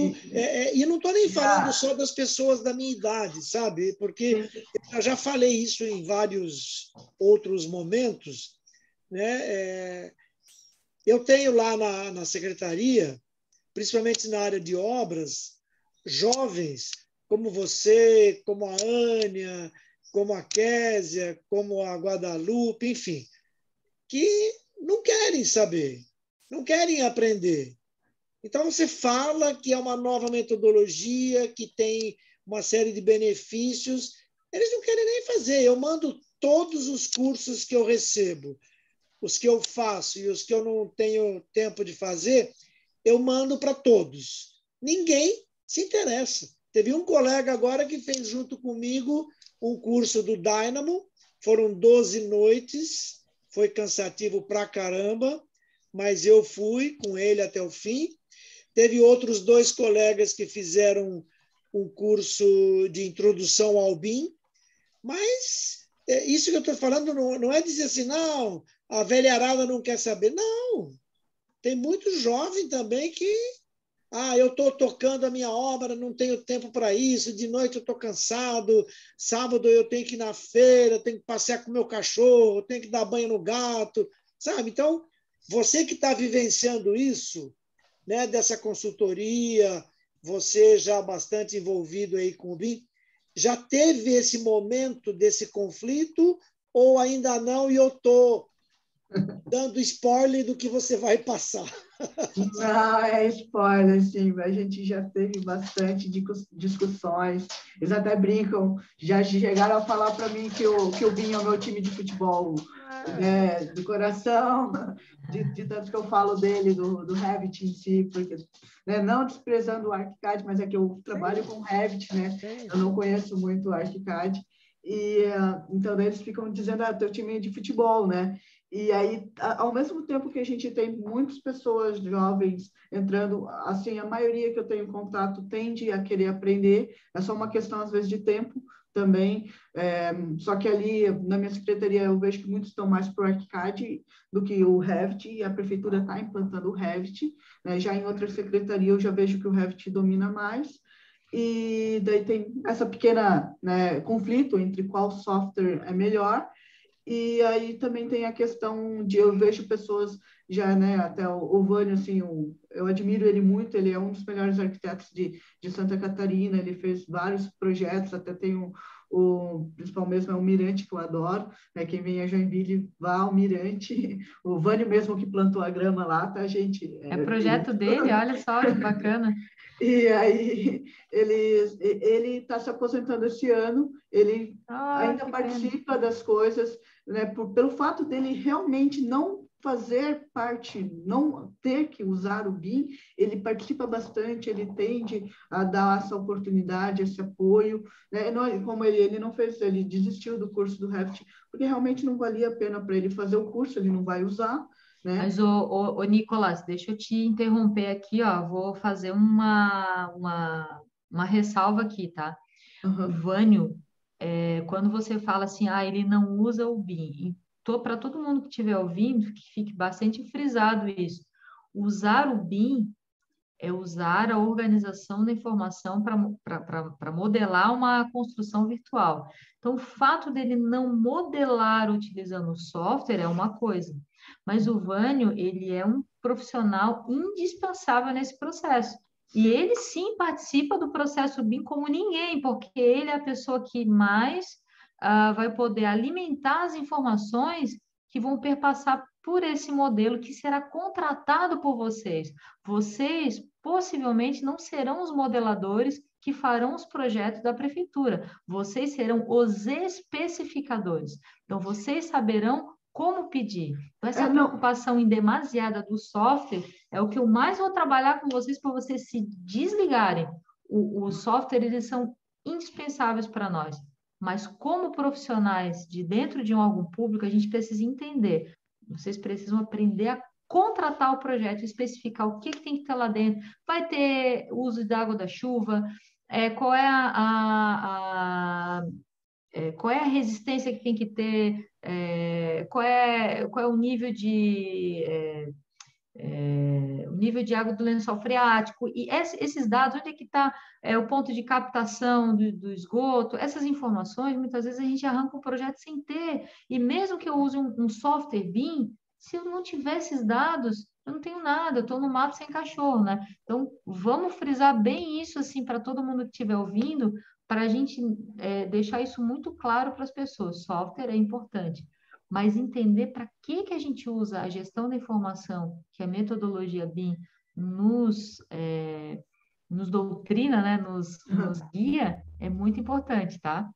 e não estou nem falando só das pessoas da minha idade, sabe? Porque eu já falei isso em vários outros momentos, né? Eu tenho lá na secretaria, principalmente na área de obras, jovens como você, como a Ânia, como a Késia, como a Guadalupe, enfim, que não querem saber, não querem aprender. Então, você fala que é uma nova metodologia, que tem uma série de benefícios, eles não querem nem fazer. Eu mando todos os cursos que eu recebo, os que eu faço e os que eu não tenho tempo de fazer, eu mando para todos. Ninguém se interessa. Teve um colega agora que fez junto comigo um curso do Dynamo, foram 12 noites, foi cansativo pra caramba, mas eu fui com ele até o fim. Teve outros 2 colegas que fizeram um curso de introdução ao BIM, mas isso que eu estou falando não é dizer assim, não, a velharada não quer saber. Não, tem muito jovem também que, eu estou tocando a minha obra, não tenho tempo para isso, de noite eu estou cansado, sábado eu tenho que ir na feira, tenho que passear com o meu cachorro, tenho que dar banho no gato, sabe? Então, você que está vivenciando isso, né, dessa consultoria, você já bastante envolvido aí com o BIM, já teve esse momento desse conflito ou ainda não? E eu estou dando spoiler do que você vai passar. Não, é spoiler, sim. A gente já teve bastante discussões. Eles até brincam, já chegaram a falar para mim que o BIM é o meu time de futebol, né, do coração, de tanto que eu falo dele, do Revit em si, porque, né, não desprezando o ArchiCAD, mas é que eu trabalho com Revit, né? Eu não conheço muito o ArchiCAD. Então, daí eles ficam dizendo, teu time é de futebol, né? E aí, ao mesmo tempo que a gente tem muitas pessoas jovens entrando, assim, a maioria que eu tenho contato tende a querer aprender, é só uma questão, às vezes, de tempo também, só que ali, na minha secretaria, eu vejo que muitos estão mais para o ArchiCAD do que o Revit, e a prefeitura está implantando o Revit, né? Já em outra secretaria, eu já vejo que o Revit domina mais, e daí tem essa pequena, né, conflito entre qual software é melhor. E aí também tem a questão de, eu vejo pessoas já, né, até o Vânio, assim, eu admiro ele muito, ele é um dos melhores arquitetos de Santa Catarina, ele fez vários projetos, até tem o principal mesmo é o Mirante, que eu adoro, né, quem vem a Joinville, vá ao Mirante, o Vânio mesmo que plantou a grama lá, tá, gente? É projeto dele, olha só que bacana. E aí ele está se aposentando esse ano, ele ainda participa das coisas, né, pelo fato dele realmente não fazer parte, não ter que usar o BIM, ele participa bastante, ele tende a dar essa oportunidade, esse apoio, né? Como ele não fez, ele desistiu do curso do Revit, porque realmente não valia a pena para ele fazer o curso, ele não vai usar, né? Mas, o Nicolas, deixa eu te interromper aqui, ó. Vou fazer uma ressalva aqui, tá? O Vânio, quando você fala assim, ele não usa o BIM, para todo mundo que estiver ouvindo, que fique bastante frisado isso. Usar o BIM é usar a organização da informação para modelar uma construção virtual. Então, o fato dele não modelar utilizando o software é uma coisa, mas o Vânio, ele é um profissional indispensável nesse processo. E ele sim participa do processo BIM como ninguém, porque ele é a pessoa que mais vai poder alimentar as informações que vão perpassar por esse modelo que será contratado por vocês. Vocês possivelmente não serão os modeladores que farão os projetos da prefeitura. Vocês serão os especificadores. Então, vocês saberão como pedir. Então, essa preocupação indemasiada do software é o que eu mais vou trabalhar com vocês para vocês se desligarem. Os softwares, eles são indispensáveis para nós. Mas como profissionais de dentro de um órgão público, a gente precisa entender. Vocês precisam aprender a contratar o projeto, especificar o que tem que ter lá dentro. Vai ter uso da água da chuva, qual é qual é a resistência que tem que ter, qual é o nível o nível de água do lençol freático, e esses dados, onde é que está o ponto de captação do esgoto, essas informações, muitas vezes a gente arranca o projeto sem ter, e mesmo que eu use um software BIM, se eu não tiver esses dados, eu não tenho nada, eu estou no mato sem cachorro, né? Então, vamos frisar bem isso, assim, para todo mundo que estiver ouvindo, para a gente deixar isso muito claro para as pessoas. Software é importante, mas entender para que a gente usa a gestão da informação, que a metodologia BIM nos doutrina, né, nos guia, é muito importante, tá?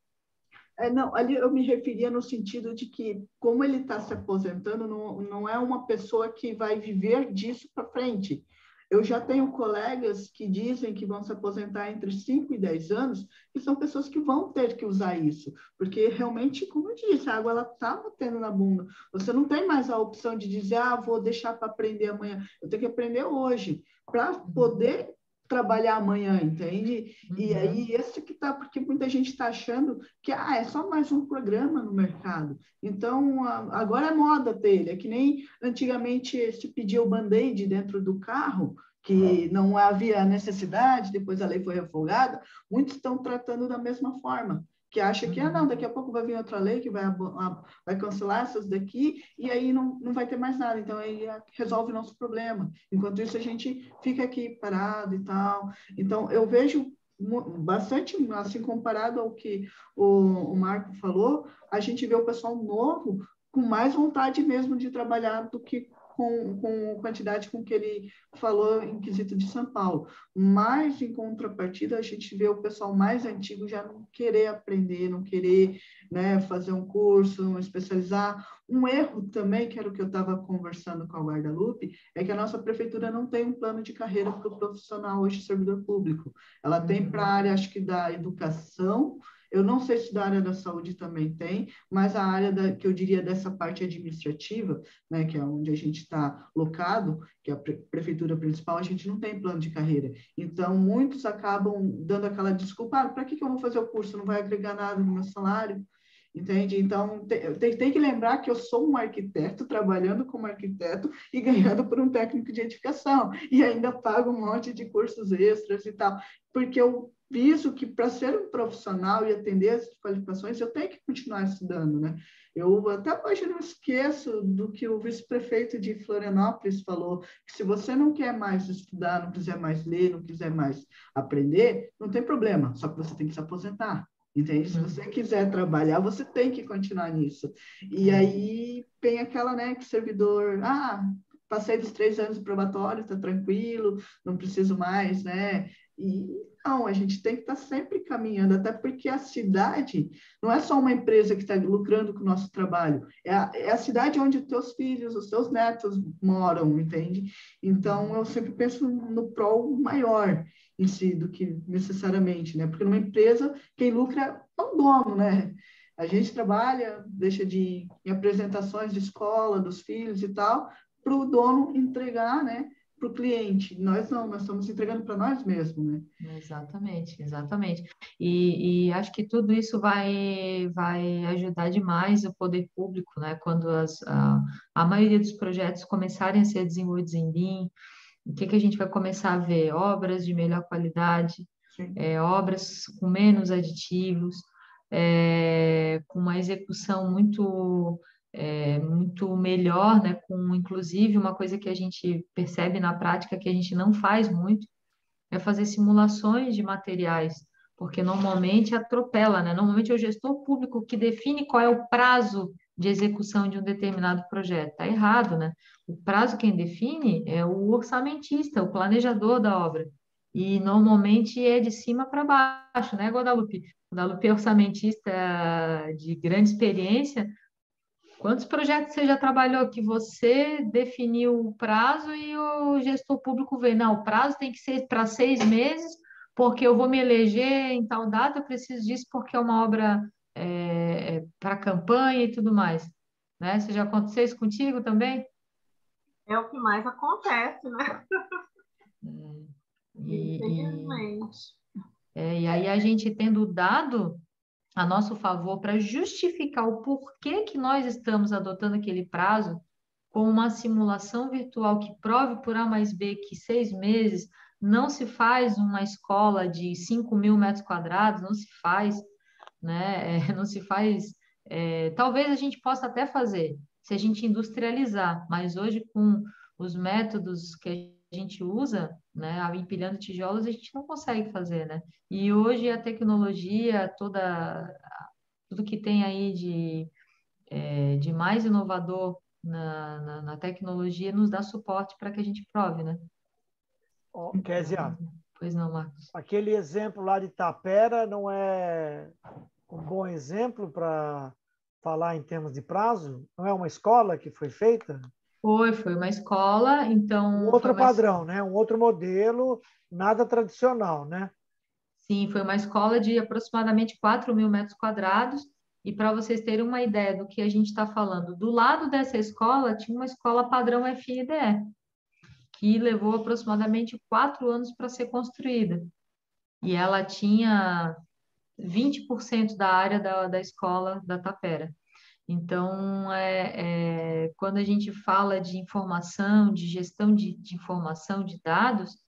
Não, ali eu me referia no sentido de que, como ele está se aposentando, não é uma pessoa que vai viver disso para frente. Eu já tenho colegas que dizem que vão se aposentar entre 5 e 10 anos, e são pessoas que vão ter que usar isso, porque realmente, como eu disse, a água está batendo na bunda. Você não tem mais a opção de dizer, vou deixar para aprender amanhã. Eu tenho que aprender hoje, para poder trabalhar amanhã, entende? E aí, esse que tá, porque muita gente está achando que é só mais um programa no mercado. Então, agora é moda ter ele. É que nem antigamente se pedia o band-aid dentro do carro, que não havia necessidade, depois a lei foi revogada, muitos estão tratando da mesma forma, que acha que, não, daqui a pouco vai vir outra lei que vai cancelar essas daqui, e aí não vai ter mais nada, então aí resolve o nosso problema. Enquanto isso, a gente fica aqui parado e tal. Então, eu vejo bastante, assim, comparado ao que o Marco falou, a gente vê o pessoal novo com mais vontade mesmo de trabalhar do que com quantidade com que ele falou em quesito de São Paulo. Mas, em contrapartida, a gente vê o pessoal mais antigo já não querer aprender, não querer, né, fazer um curso, não especializar. Um erro também, que era o que eu estava conversando com a Guadalupe, é que a nossa prefeitura não tem um plano de carreira para o profissional hoje servidor público. Ela tem para a área, acho que da educação. Eu não sei se da área da saúde também tem, mas a área que eu diria dessa parte administrativa, né, que é onde a gente está locado, que é a prefeitura principal, a gente não tem plano de carreira. Então, muitos acabam dando aquela desculpa, para que eu vou fazer o curso? Não vai agregar nada no meu salário. Entende? Então, tem que lembrar que eu sou um arquiteto, trabalhando como arquiteto e ganhando por um técnico de edificação, e ainda pago um monte de cursos extras e tal, porque eu viso que para ser um profissional e atender as qualificações, eu tenho que continuar estudando, né? Eu até hoje não esqueço do que o vice-prefeito de Florianópolis falou, que se você não quer mais estudar, não quiser mais ler, não quiser mais aprender, não tem problema, só que você tem que se aposentar. Entende? Se você quiser trabalhar, você tem que continuar nisso. E aí tem aquela, né, que servidor, passei dos 3 anos de probatório, tá tranquilo, não preciso mais, né? E não, a gente tem que estar sempre caminhando, até porque a cidade não é só uma empresa que está lucrando com o nosso trabalho, é a cidade onde os teus filhos, os teus netos moram, entende? Então, eu sempre penso no prol maior em si do que necessariamente, né? Porque numa empresa, quem lucra é o dono, né? A gente trabalha, deixa de ir em apresentações de escola, dos filhos e tal, para o dono entregar, né, para o cliente. Nós não, nós estamos entregando para nós mesmos, né? Exatamente, exatamente. E acho que tudo isso vai ajudar demais o poder público, né? Quando a maioria dos projetos começarem a ser desenvolvidos em BIM, o que a gente vai começar a ver? Obras de melhor qualidade, obras com menos aditivos, com uma execução muito melhor, né? Com, inclusive, uma coisa que a gente percebe na prática que a gente não faz muito, é fazer simulações de materiais, porque normalmente atropela, né? Normalmente é o gestor público que define qual é o prazo de execução de um determinado projeto. Está errado, né? O prazo quem define é o orçamentista, o planejador da obra. E normalmente é de cima para baixo, né, Guadalupe? Guadalupe é orçamentista de grande experiência. Quantos projetos você já trabalhou que você definiu o prazo e o gestor público vê, não, o prazo tem que ser para 6 meses, porque eu vou me eleger em tal data, eu preciso disso porque é uma obra para campanha e tudo mais, né? Você já aconteceu isso contigo também? É o que mais acontece, né? Infelizmente. E aí a gente tendo dado a nosso favor para justificar o porquê que nós estamos adotando aquele prazo, com uma simulação virtual que prove por A mais B que 6 meses não se faz uma escola de 5.000 metros quadrados, não se faz, né? Não se faz. Talvez a gente possa até fazer, se a gente industrializar, mas hoje com os métodos que a gente usa, né, empilhando tijolos, a gente não consegue fazer, né? E hoje a tecnologia, tudo que tem aí de mais inovador na tecnologia nos dá suporte para que a gente prove, né? Kézia, pois não, Marcos. Aquele exemplo lá de Tapera não é um bom exemplo para falar em termos de prazo? Não é uma escola que foi feita? Foi uma escola, então... Um outro padrão, né? Um outro modelo, nada tradicional, né? Sim, foi uma escola de aproximadamente 4.000 metros quadrados, e para vocês terem uma ideia do que a gente está falando, do lado dessa escola tinha uma escola padrão FNDE, que levou aproximadamente 4 anos para ser construída. E ela tinha 20% da área da escola da Tapera. Então, quando a gente fala de informação, de gestão de informação, de dados,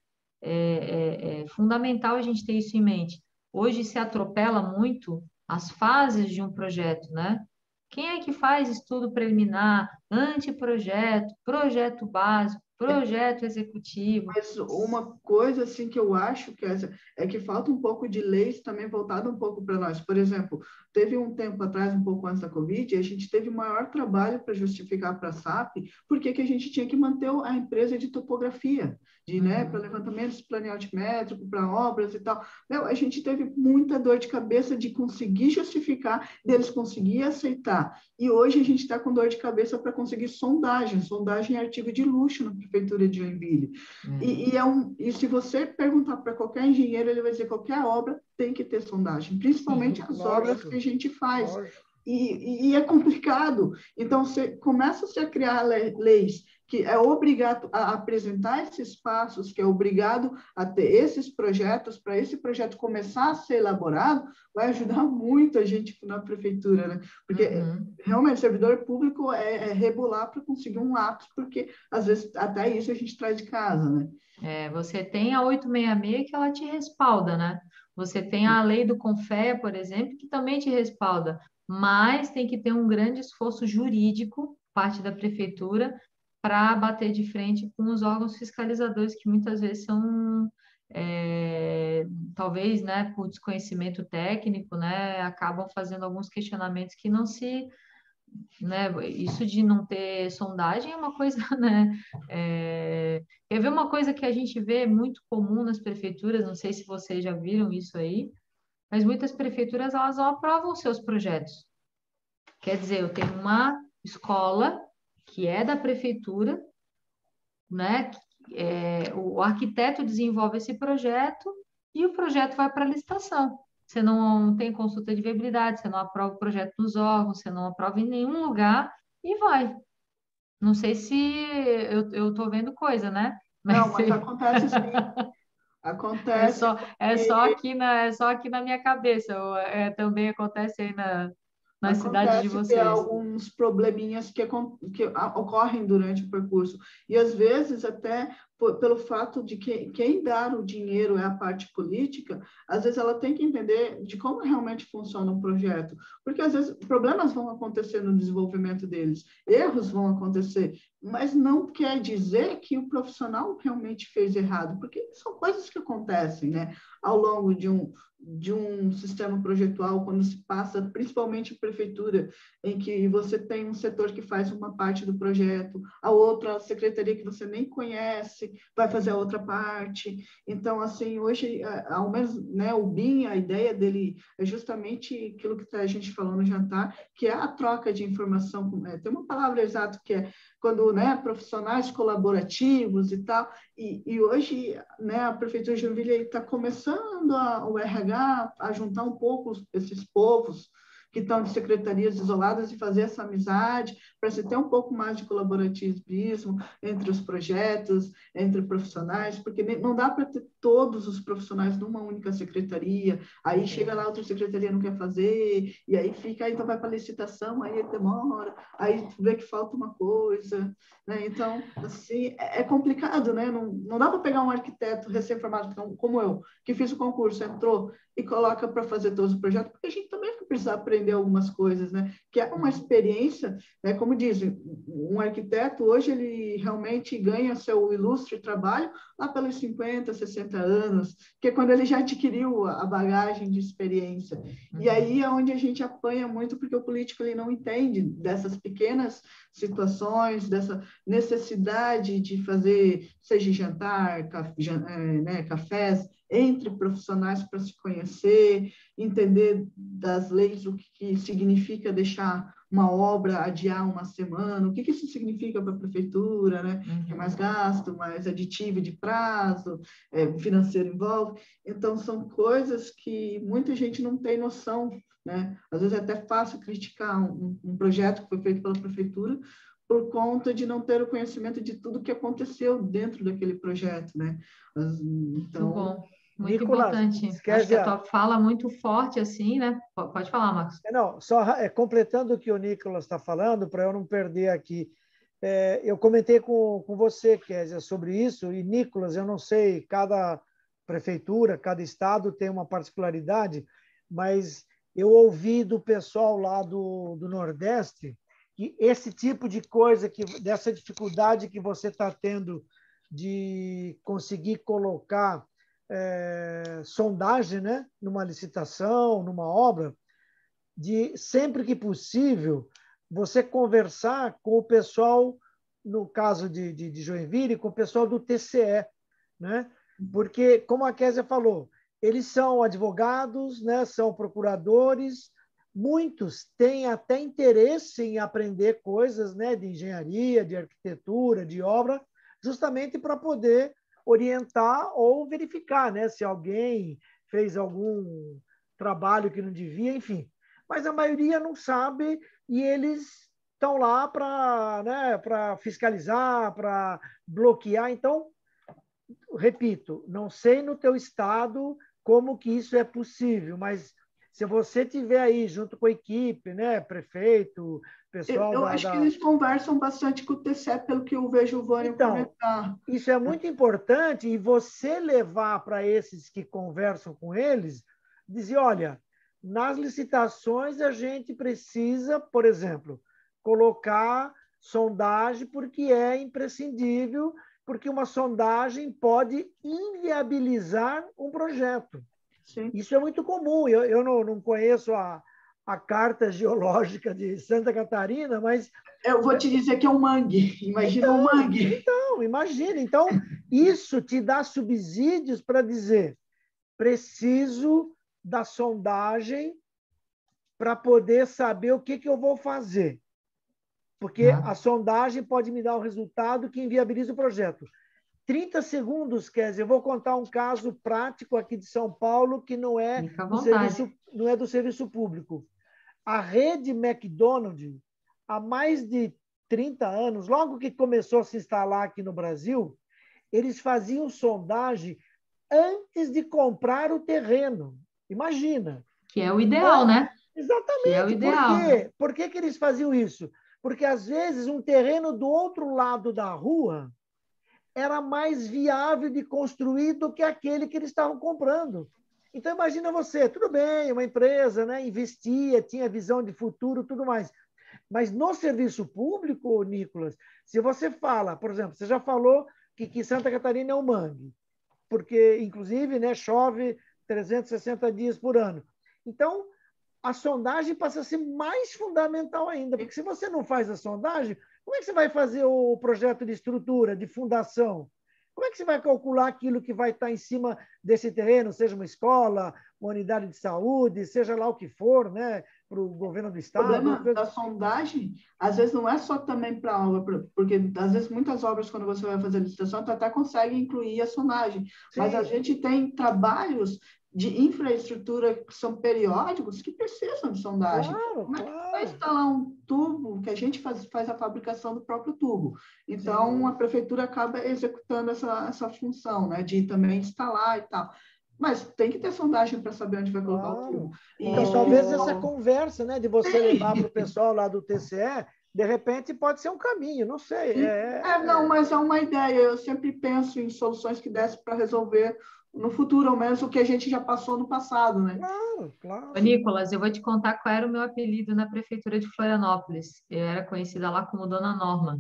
é fundamental a gente ter isso em mente. Hoje se atropela muito as fases de um projeto, né? Quem é que faz estudo preliminar, anteprojeto, projeto básico, projeto executivo. Mas uma coisa assim que eu acho que é que falta um pouco de leis também voltada um pouco para nós. Por exemplo, teve um tempo atrás, um pouco antes da Covid, a gente teve maior trabalho para justificar para a SAP porque que a gente tinha que manter a empresa de topografia, né, para levantamentos, plano altimétrico, para obras e tal. Meu, a gente teve muita dor de cabeça de conseguir justificar, deles conseguir aceitar. E hoje a gente está com dor de cabeça para conseguir sondagem é artigo de luxo na prefeitura de Joinville. E se você perguntar para qualquer engenheiro, ele vai dizer que qualquer obra tem que ter sondagem, principalmente as obras que a gente faz. E é complicado. Então, você começa a criar leis que é obrigado a apresentar esses passos, que é obrigado a ter esses projetos, para esse projeto começar a ser elaborado, vai ajudar muito a gente na prefeitura, né? Porque realmente servidor público é rebolar para conseguir um lápis, porque às vezes até isso a gente traz de casa, né? Você tem a 866 que ela te respalda, né? Você tem a lei do CONFEA, por exemplo, que também te respalda, mas tem que ter um grande esforço jurídico, parte da prefeitura, para bater de frente com os órgãos fiscalizadores, que muitas vezes são, talvez, né, por desconhecimento técnico, né, acabam fazendo alguns questionamentos que não se, né, isso de não ter sondagem é uma coisa, né, quer ver uma coisa que a gente vê muito comum nas prefeituras, não sei se vocês já viram isso aí, mas muitas prefeituras, elas não aprovam os seus projetos. Quer dizer, eu tenho uma escola que é da prefeitura, né? O arquiteto desenvolve esse projeto e o projeto vai para a licitação. Você não tem consulta de viabilidade, você não aprova o projeto nos órgãos, você não aprova em nenhum lugar e vai. Não sei se eu estou vendo coisa, né? Não, mas acontece sim. Acontece. É só aqui na minha cabeça. Também acontece aí na cidade de Acontece ter vocês. alguns probleminhas que ocorrem durante o percurso. E, às vezes, até pelo fato de que quem dá o dinheiro é a parte política, às vezes ela tem que entender de como realmente funciona um projeto. Porque, às vezes, problemas vão acontecer no desenvolvimento deles, erros vão acontecer, mas não quer dizer que o profissional realmente fez errado, porque são coisas que acontecem, né? Ao longo de um sistema projetual, quando se passa, principalmente prefeitura, em que você tem um setor que faz uma parte do projeto, a outra secretaria que você nem conhece vai fazer a outra parte. Então, assim, hoje, ao menos, né, o BIM, a ideia dele é justamente aquilo que a gente falou no jantar, que é a troca de informação. Tem uma palavra exata que é quando, né, profissionais colaborativos e tal, e hoje, né, a Prefeitura de Joinville está começando o RH a juntar um pouco esses povos que estão de secretarias isoladas e fazer essa amizade para se ter um pouco mais de colaborativismo entre os projetos, entre profissionais, porque não dá para ter todos os profissionais numa única secretaria, aí chega lá, outra secretaria não quer fazer, e aí fica, aí então vai para a licitação, aí demora, aí vê que falta uma coisa, né? Então, assim, é complicado, né? Não dá para pegar um arquiteto recém-formado como eu, que fiz o concurso, entrou e coloca para fazer todos os projetos, porque a gente também precisa aprender algumas coisas, né? Que é uma experiência, né? Como dizem, um arquiteto hoje ele realmente ganha seu ilustre trabalho lá pelos 50, 60 anos, que é quando ele já adquiriu a bagagem de experiência. E aí é onde a gente apanha muito, porque o político ele não entende dessas pequenas situações, dessa necessidade de fazer, seja jantar, né, cafés, entre profissionais para se conhecer, entender das leis o que significa deixar uma obra adiar uma semana, o que isso significa para a prefeitura, né? Que é mais gasto, mais aditivo de prazo, financeiro envolve. Então, são coisas que muita gente não tem noção, né? Às vezes é até fácil criticar um projeto que foi feito pela prefeitura por conta de não ter o conhecimento de tudo que aconteceu dentro daquele projeto, né? Então, muito bom. Muito Nicolas, importante. Acho que a tua fala muito forte assim, né? Pode falar, Marcos. Não, só completando o que o Nicolas está falando, para eu não perder aqui. Eu comentei com você, Kézia, sobre isso, e Nicolas, eu não sei, cada prefeitura, cada estado tem uma particularidade, mas eu ouvi do pessoal lá do Nordeste que esse tipo de coisa, dessa dificuldade que você está tendo de conseguir colocar sondagem, né, numa licitação, numa obra, de sempre que possível você conversar com o pessoal, no caso de Joinville, com o pessoal do TCE, né? Porque, como a Kézia falou, eles são advogados, né? São procuradores, muitos têm até interesse em aprender coisas, né? De engenharia, de arquitetura, de obra, justamente para poder orientar ou verificar, né? Se alguém fez algum trabalho que não devia, enfim. Mas a maioria não sabe e eles estão lá para, né, para fiscalizar, para bloquear. Então, repito, não sei no teu estado como que isso é possível, mas se você tiver aí junto com a equipe, né, prefeito, pessoal Eu acho que eles conversam bastante com o TCE, pelo que eu vejo o Vânia comentar. Isso é muito importante e você levar para esses que conversam com eles, dizer, olha, nas licitações a gente precisa, por exemplo, colocar sondagem porque é imprescindível, porque uma sondagem pode inviabilizar um projeto. Sim. Isso é muito comum. Eu não conheço a carta geológica de Santa Catarina, mas... Eu vou te dizer que é um mangue. Imagina um mangue. Então, imagina. Então, isso te dá subsídios para dizer, preciso da sondagem para poder saber o que eu vou fazer. Porque a sondagem pode me dar o resultado que inviabiliza o projeto. 30 segundos, Kézia, eu vou contar um caso prático aqui de São Paulo que não é do serviço público. A rede McDonald's, há mais de 30 anos, logo que começou a se instalar aqui no Brasil, eles faziam sondagem antes de comprar o terreno. Imagina. Que é o ideal, né? Exatamente. Que é o ideal. Por quê? Por que eles faziam isso? Porque, às vezes, um terreno do outro lado da rua era mais viável de construir do que aquele que eles estavam comprando. Então, imagina você, tudo bem, uma empresa, né, investia, tinha visão de futuro, tudo mais. Mas no serviço público, Nicolas, se você fala, por exemplo, você já falou que Santa Catarina é um mangue, porque, inclusive, né, chove 360 dias por ano. Então, a sondagem passa a ser mais fundamental ainda, porque se você não faz a sondagem, como é que você vai fazer o projeto de estrutura, de fundação? Como é que você vai calcular aquilo que vai estar em cima desse terreno, seja uma escola, uma unidade de saúde, seja lá o que for, né, para o governo do estado? O problema da sondagem, às vezes, não é só também para a obra, porque, às vezes, muitas obras, quando você vai fazer a licitação, tu até consegue incluir a sondagem. Sim. Mas a gente tem trabalhos de infraestrutura que são periódicos que precisam de sondagem. Claro, como é que vai instalar um tubo que a gente faz a fabricação do próprio tubo? Então, sim, a prefeitura acaba executando essa função, né, de também instalar e tal. Mas tem que ter sondagem para saber onde vai colocar o tubo. Então, talvez essa conversa, né, de você levar para o pessoal lá do TCE, de repente pode ser um caminho, não sei. Não, mas é uma ideia. Eu sempre penso em soluções que dessem para resolver no futuro, ao menos o que a gente já passou no passado, né? Claro, claro. Ô, Nicolas, eu vou te contar qual era o meu apelido na prefeitura de Florianópolis. Eu era conhecida lá como Dona Norma.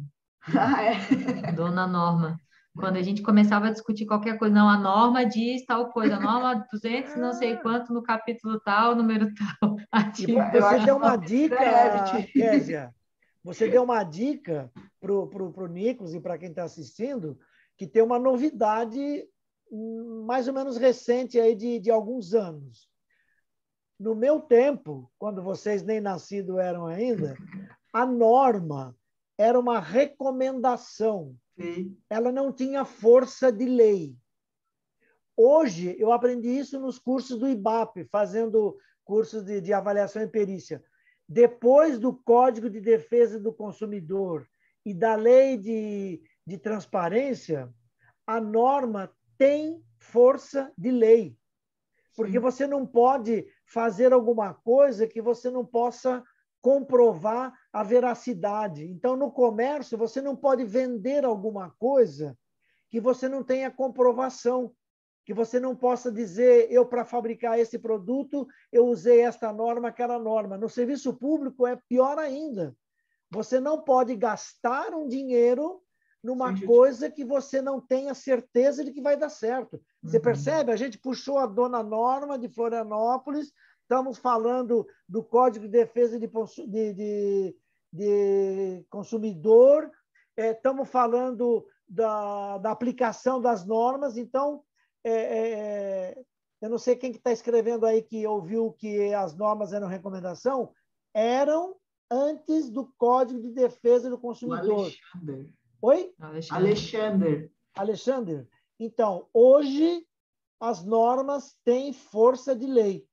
Ah, é? Dona Norma. Quando a gente começava a discutir qualquer coisa, não, a norma diz tal coisa, a norma 200 não sei quanto no capítulo tal, número tal. Você deu uma dica, Kézia, você deu uma dica para o Nicolas e para quem está assistindo, que tem uma novidade mais ou menos recente aí de alguns anos. No meu tempo, quando vocês nem nascidos eram ainda, a norma era uma recomendação. Sim. Ela não tinha força de lei. Hoje, eu aprendi isso nos cursos do IBAP, fazendo cursos de avaliação e perícia. Depois do Código de Defesa do Consumidor e da Lei de Transparência, a norma tem força de lei. Porque você não pode fazer alguma coisa que você não possa comprovar a veracidade. Então, no comércio, você não pode vender alguma coisa que você não tenha comprovação, que você não possa dizer, eu, para fabricar esse produto, eu usei esta norma, aquela norma. No serviço público é pior ainda. Você não pode gastar um dinheiro numa Sim, coisa que você não tenha certeza de que vai dar certo. Você Uhum. percebe? A gente puxou a dona Norma de Florianópolis, estamos falando do Código de Defesa de Consumidor, estamos falando da aplicação das normas. Então, eu não sei quem que está escrevendo aí que ouviu que as normas eram recomendação, eram antes do Código de Defesa do o Consumidor. Alexander. Oi? Alexander. Então, hoje, as normas têm força de lei.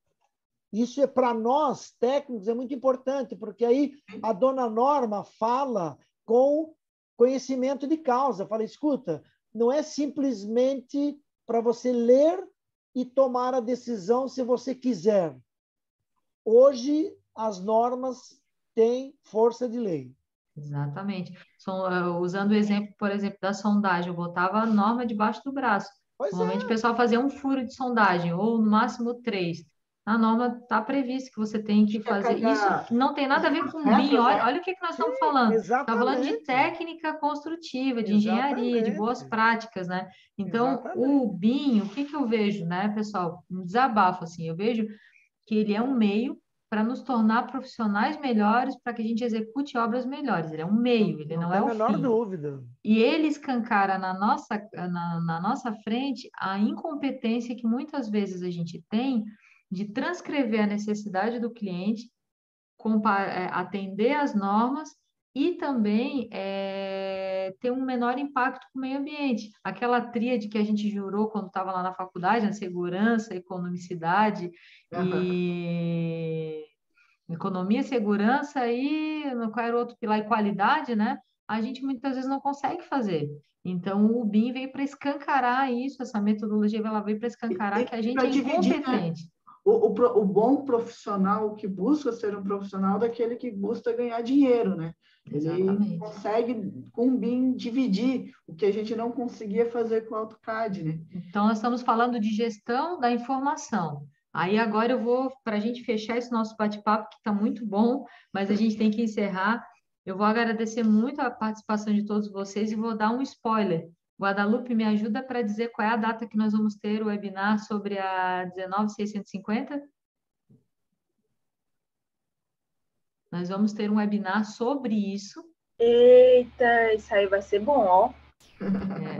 Isso para nós, técnicos, é muito importante, porque aí a dona Norma fala com conhecimento de causa. Fala, escuta, não é simplesmente para você ler e tomar a decisão se você quiser. Hoje, as normas têm força de lei. Exatamente. Usando o exemplo, por exemplo, da sondagem, eu botava a norma debaixo do braço. Pois Normalmente o pessoal fazia um furo de sondagem, ou no máximo 3. Na norma está previsto que você tem que fazer isso. Não tem nada a ver com BIM. Olha o que nós estamos falando. Está falando de técnica construtiva, de engenharia, de boas práticas, né? Então, o BIM, o que eu vejo, né, pessoal? Um desabafo, assim, eu vejo que ele é um meio para nos tornar profissionais melhores, para que a gente execute obras melhores. Ele é um meio, ele não é o fim. Não tem a menor dúvida. E ele escancara na nossa frente a incompetência que muitas vezes a gente tem de transcrever a necessidade do cliente, atender às normas e também ter um menor impacto com o meio ambiente. Aquela tríade que a gente jurou quando estava lá na faculdade, a segurança, economicidade e economia, segurança e qual era o outro pilar? E qualidade, né? A gente muitas vezes não consegue fazer. Então, o BIM veio para escancarar isso, essa metodologia ela veio para escancarar que a gente é incompetente. O bom profissional que busca ser um profissional daquele que busca ganhar dinheiro, né? Exatamente. Ele consegue, com o BIM, dividir o que a gente não conseguia fazer com o AutoCAD, né? Então, nós estamos falando de gestão da informação. Aí agora eu vou, para a gente fechar esse nosso bate-papo, que está muito bom, mas a gente tem que encerrar. Eu vou agradecer muito a participação de todos vocês e vou dar um spoiler. Guadalupe, me ajuda para dizer qual é a data que nós vamos ter o webinar sobre a 19650? Nós vamos ter um webinar sobre isso. Eita, isso aí vai ser bom, ó.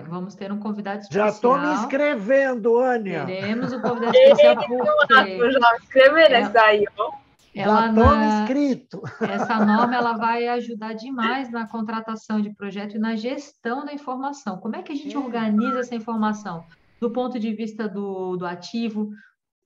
Vamos ter um convidado especial. Já estou me inscrevendo, Ania. Teremos um convidado especial porque... Já escrever nessa aí, ó. Já estou inscrito. Essa norma ela vai ajudar demais na contratação de projeto e na gestão da informação. Como é que a gente organiza essa informação? Do ponto de vista do ativo,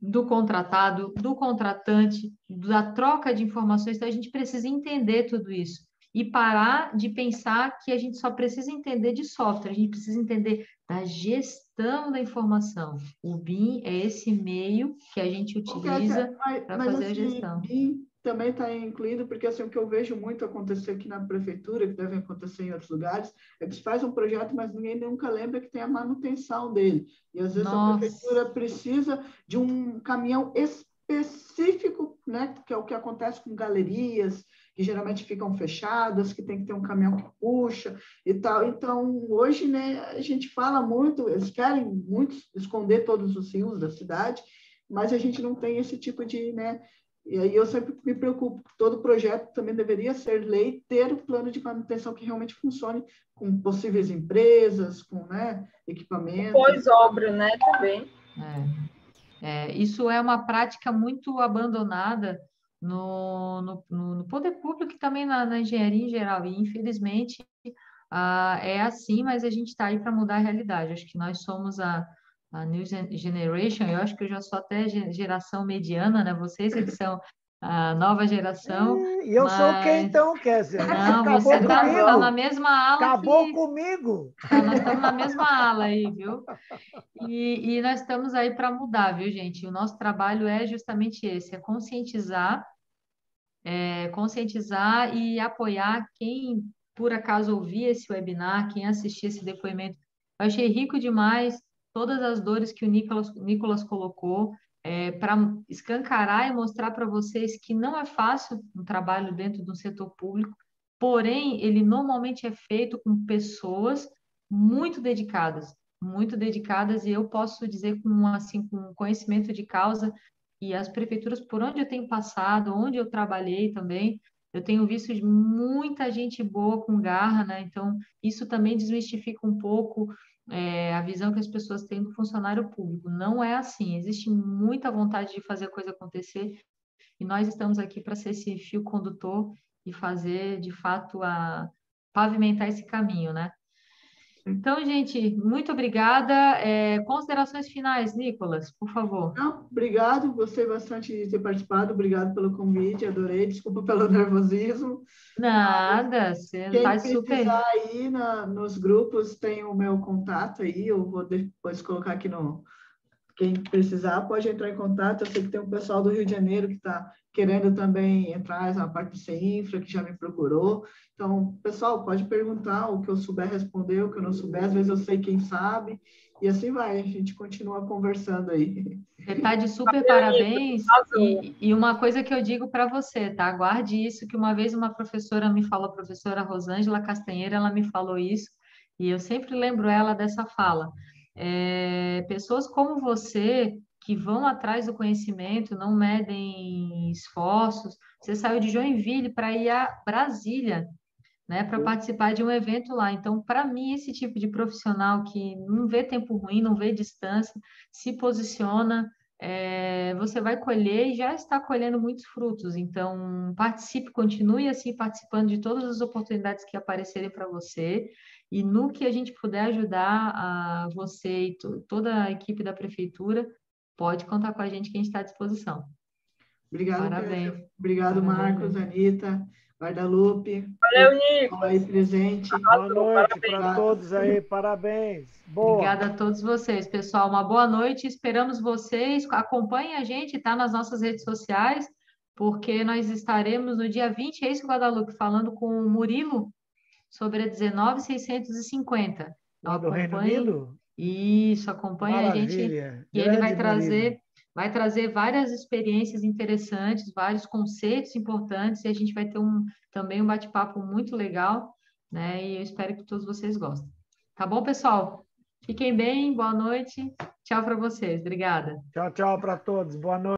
do contratado, do contratante, da troca de informações. Então, a gente precisa entender tudo isso. E parar de pensar que a gente só precisa entender de software, a gente precisa entender da gestão da informação. O BIM é esse meio que a gente utiliza para fazer a gestão. BIM também está incluído, porque assim, o que eu vejo muito acontecer aqui na prefeitura, que deve acontecer em outros lugares, é que se faz um projeto, mas ninguém nunca lembra que tem a manutenção dele. E às vezes a prefeitura precisa de um caminhão específico, né, que é o que acontece com galerias, que geralmente ficam fechadas, que tem que ter um caminhão que puxa e tal. Então, hoje, né, a gente fala muito, eles querem muito esconder todos os rios da cidade, mas a gente não tem esse tipo de, né, e aí eu sempre me preocupo, todo projeto também deveria ser lei, ter um plano de manutenção que realmente funcione com possíveis empresas, com, né, equipamentos. Pós-obra, né, também. Isso é uma prática muito abandonada no poder público e também na engenharia em geral. E, infelizmente, é assim, mas a gente está aí para mudar a realidade. Acho que nós somos a New Generation, eu acho que eu já sou até geração mediana, né? Vocês que são a nova geração. E eu sou o quê, então, Kézia? Não, você está na mesma ala. Acabou comigo. Nós estamos na mesma ala aí, viu? E nós estamos aí para mudar, viu, gente? O nosso trabalho é justamente esse, é conscientizar e apoiar quem, por acaso, ouvir esse webinar, quem assistir esse depoimento. Eu achei rico demais todas as dores que o Nicolas colocou, para escancarar e mostrar para vocês que não é fácil um trabalho dentro do setor público, porém, ele normalmente é feito com pessoas muito dedicadas, e eu posso dizer com, assim, com conhecimento de causa, e as prefeituras por onde eu tenho passado, onde eu trabalhei também, eu tenho visto muita gente boa com garra, né? Então, isso também desmistifica um pouco a visão que as pessoas têm do funcionário público. Não é assim, existe muita vontade de fazer a coisa acontecer, e nós estamos aqui para ser esse fio condutor e fazer, de fato, pavimentar esse caminho, né? Então, gente, muito obrigada. Considerações finais, Nicolas, por favor. Não, obrigado, gostei bastante de ter participado, obrigado pelo convite, adorei, desculpa pelo nervosismo. Nada, você Quem está super. precisar aí nos grupos tem o meu contato aí, eu vou depois colocar aqui no. Quem precisar pode entrar em contato. Eu sei que tem um pessoal do Rio de Janeiro que está querendo também entrar na parte do CEINFRA, que já me procurou. Então, pessoal, pode perguntar o que eu souber responder, o que eu não souber. Às vezes eu sei quem sabe. E assim vai, a gente continua conversando aí. Você está de super parabéns. E uma coisa que eu digo para você, tá? Guarde isso, que uma vez uma professora me falou, a professora Rosângela Castanheira, ela me falou isso, e eu sempre lembro ela dessa fala. Pessoas como você, que vão atrás do conhecimento, não medem esforços. Você saiu de Joinville para ir a Brasília, né, para participar de um evento lá. Então, para mim, esse tipo de profissional que não vê tempo ruim, não vê distância, se posiciona, você vai colher e já está colhendo muitos frutos. Então, participe, continue assim participando de todas as oportunidades que aparecerem para você. E no que a gente puder ajudar a você e toda a equipe da prefeitura, pode contar com a gente que a gente está à disposição. Obrigado, Parabéns. Kézia. Obrigado, Parabéns, Marcos, Anitta, Guadalupe. Valeu, Nico. Aí presente. Boa noite para todos aí, parabéns. Boa. Obrigada a todos vocês, pessoal. Uma boa noite. Esperamos vocês. Acompanhem a gente, tá? Nas nossas redes sociais, porque nós estaremos no dia 20, é isso, Guadalupe, falando com o Murilo sobre a 19.650. Lá do Reino Unido? Isso, acompanha a gente. Maravilha. E ele vai Murilo. trazer várias experiências interessantes, vários conceitos importantes, e a gente vai ter também um bate-papo muito legal, né? E eu espero que todos vocês gostem. Tá bom, pessoal? Fiquem bem, boa noite. Tchau para vocês. Obrigada. Tchau, tchau para todos. Boa noite.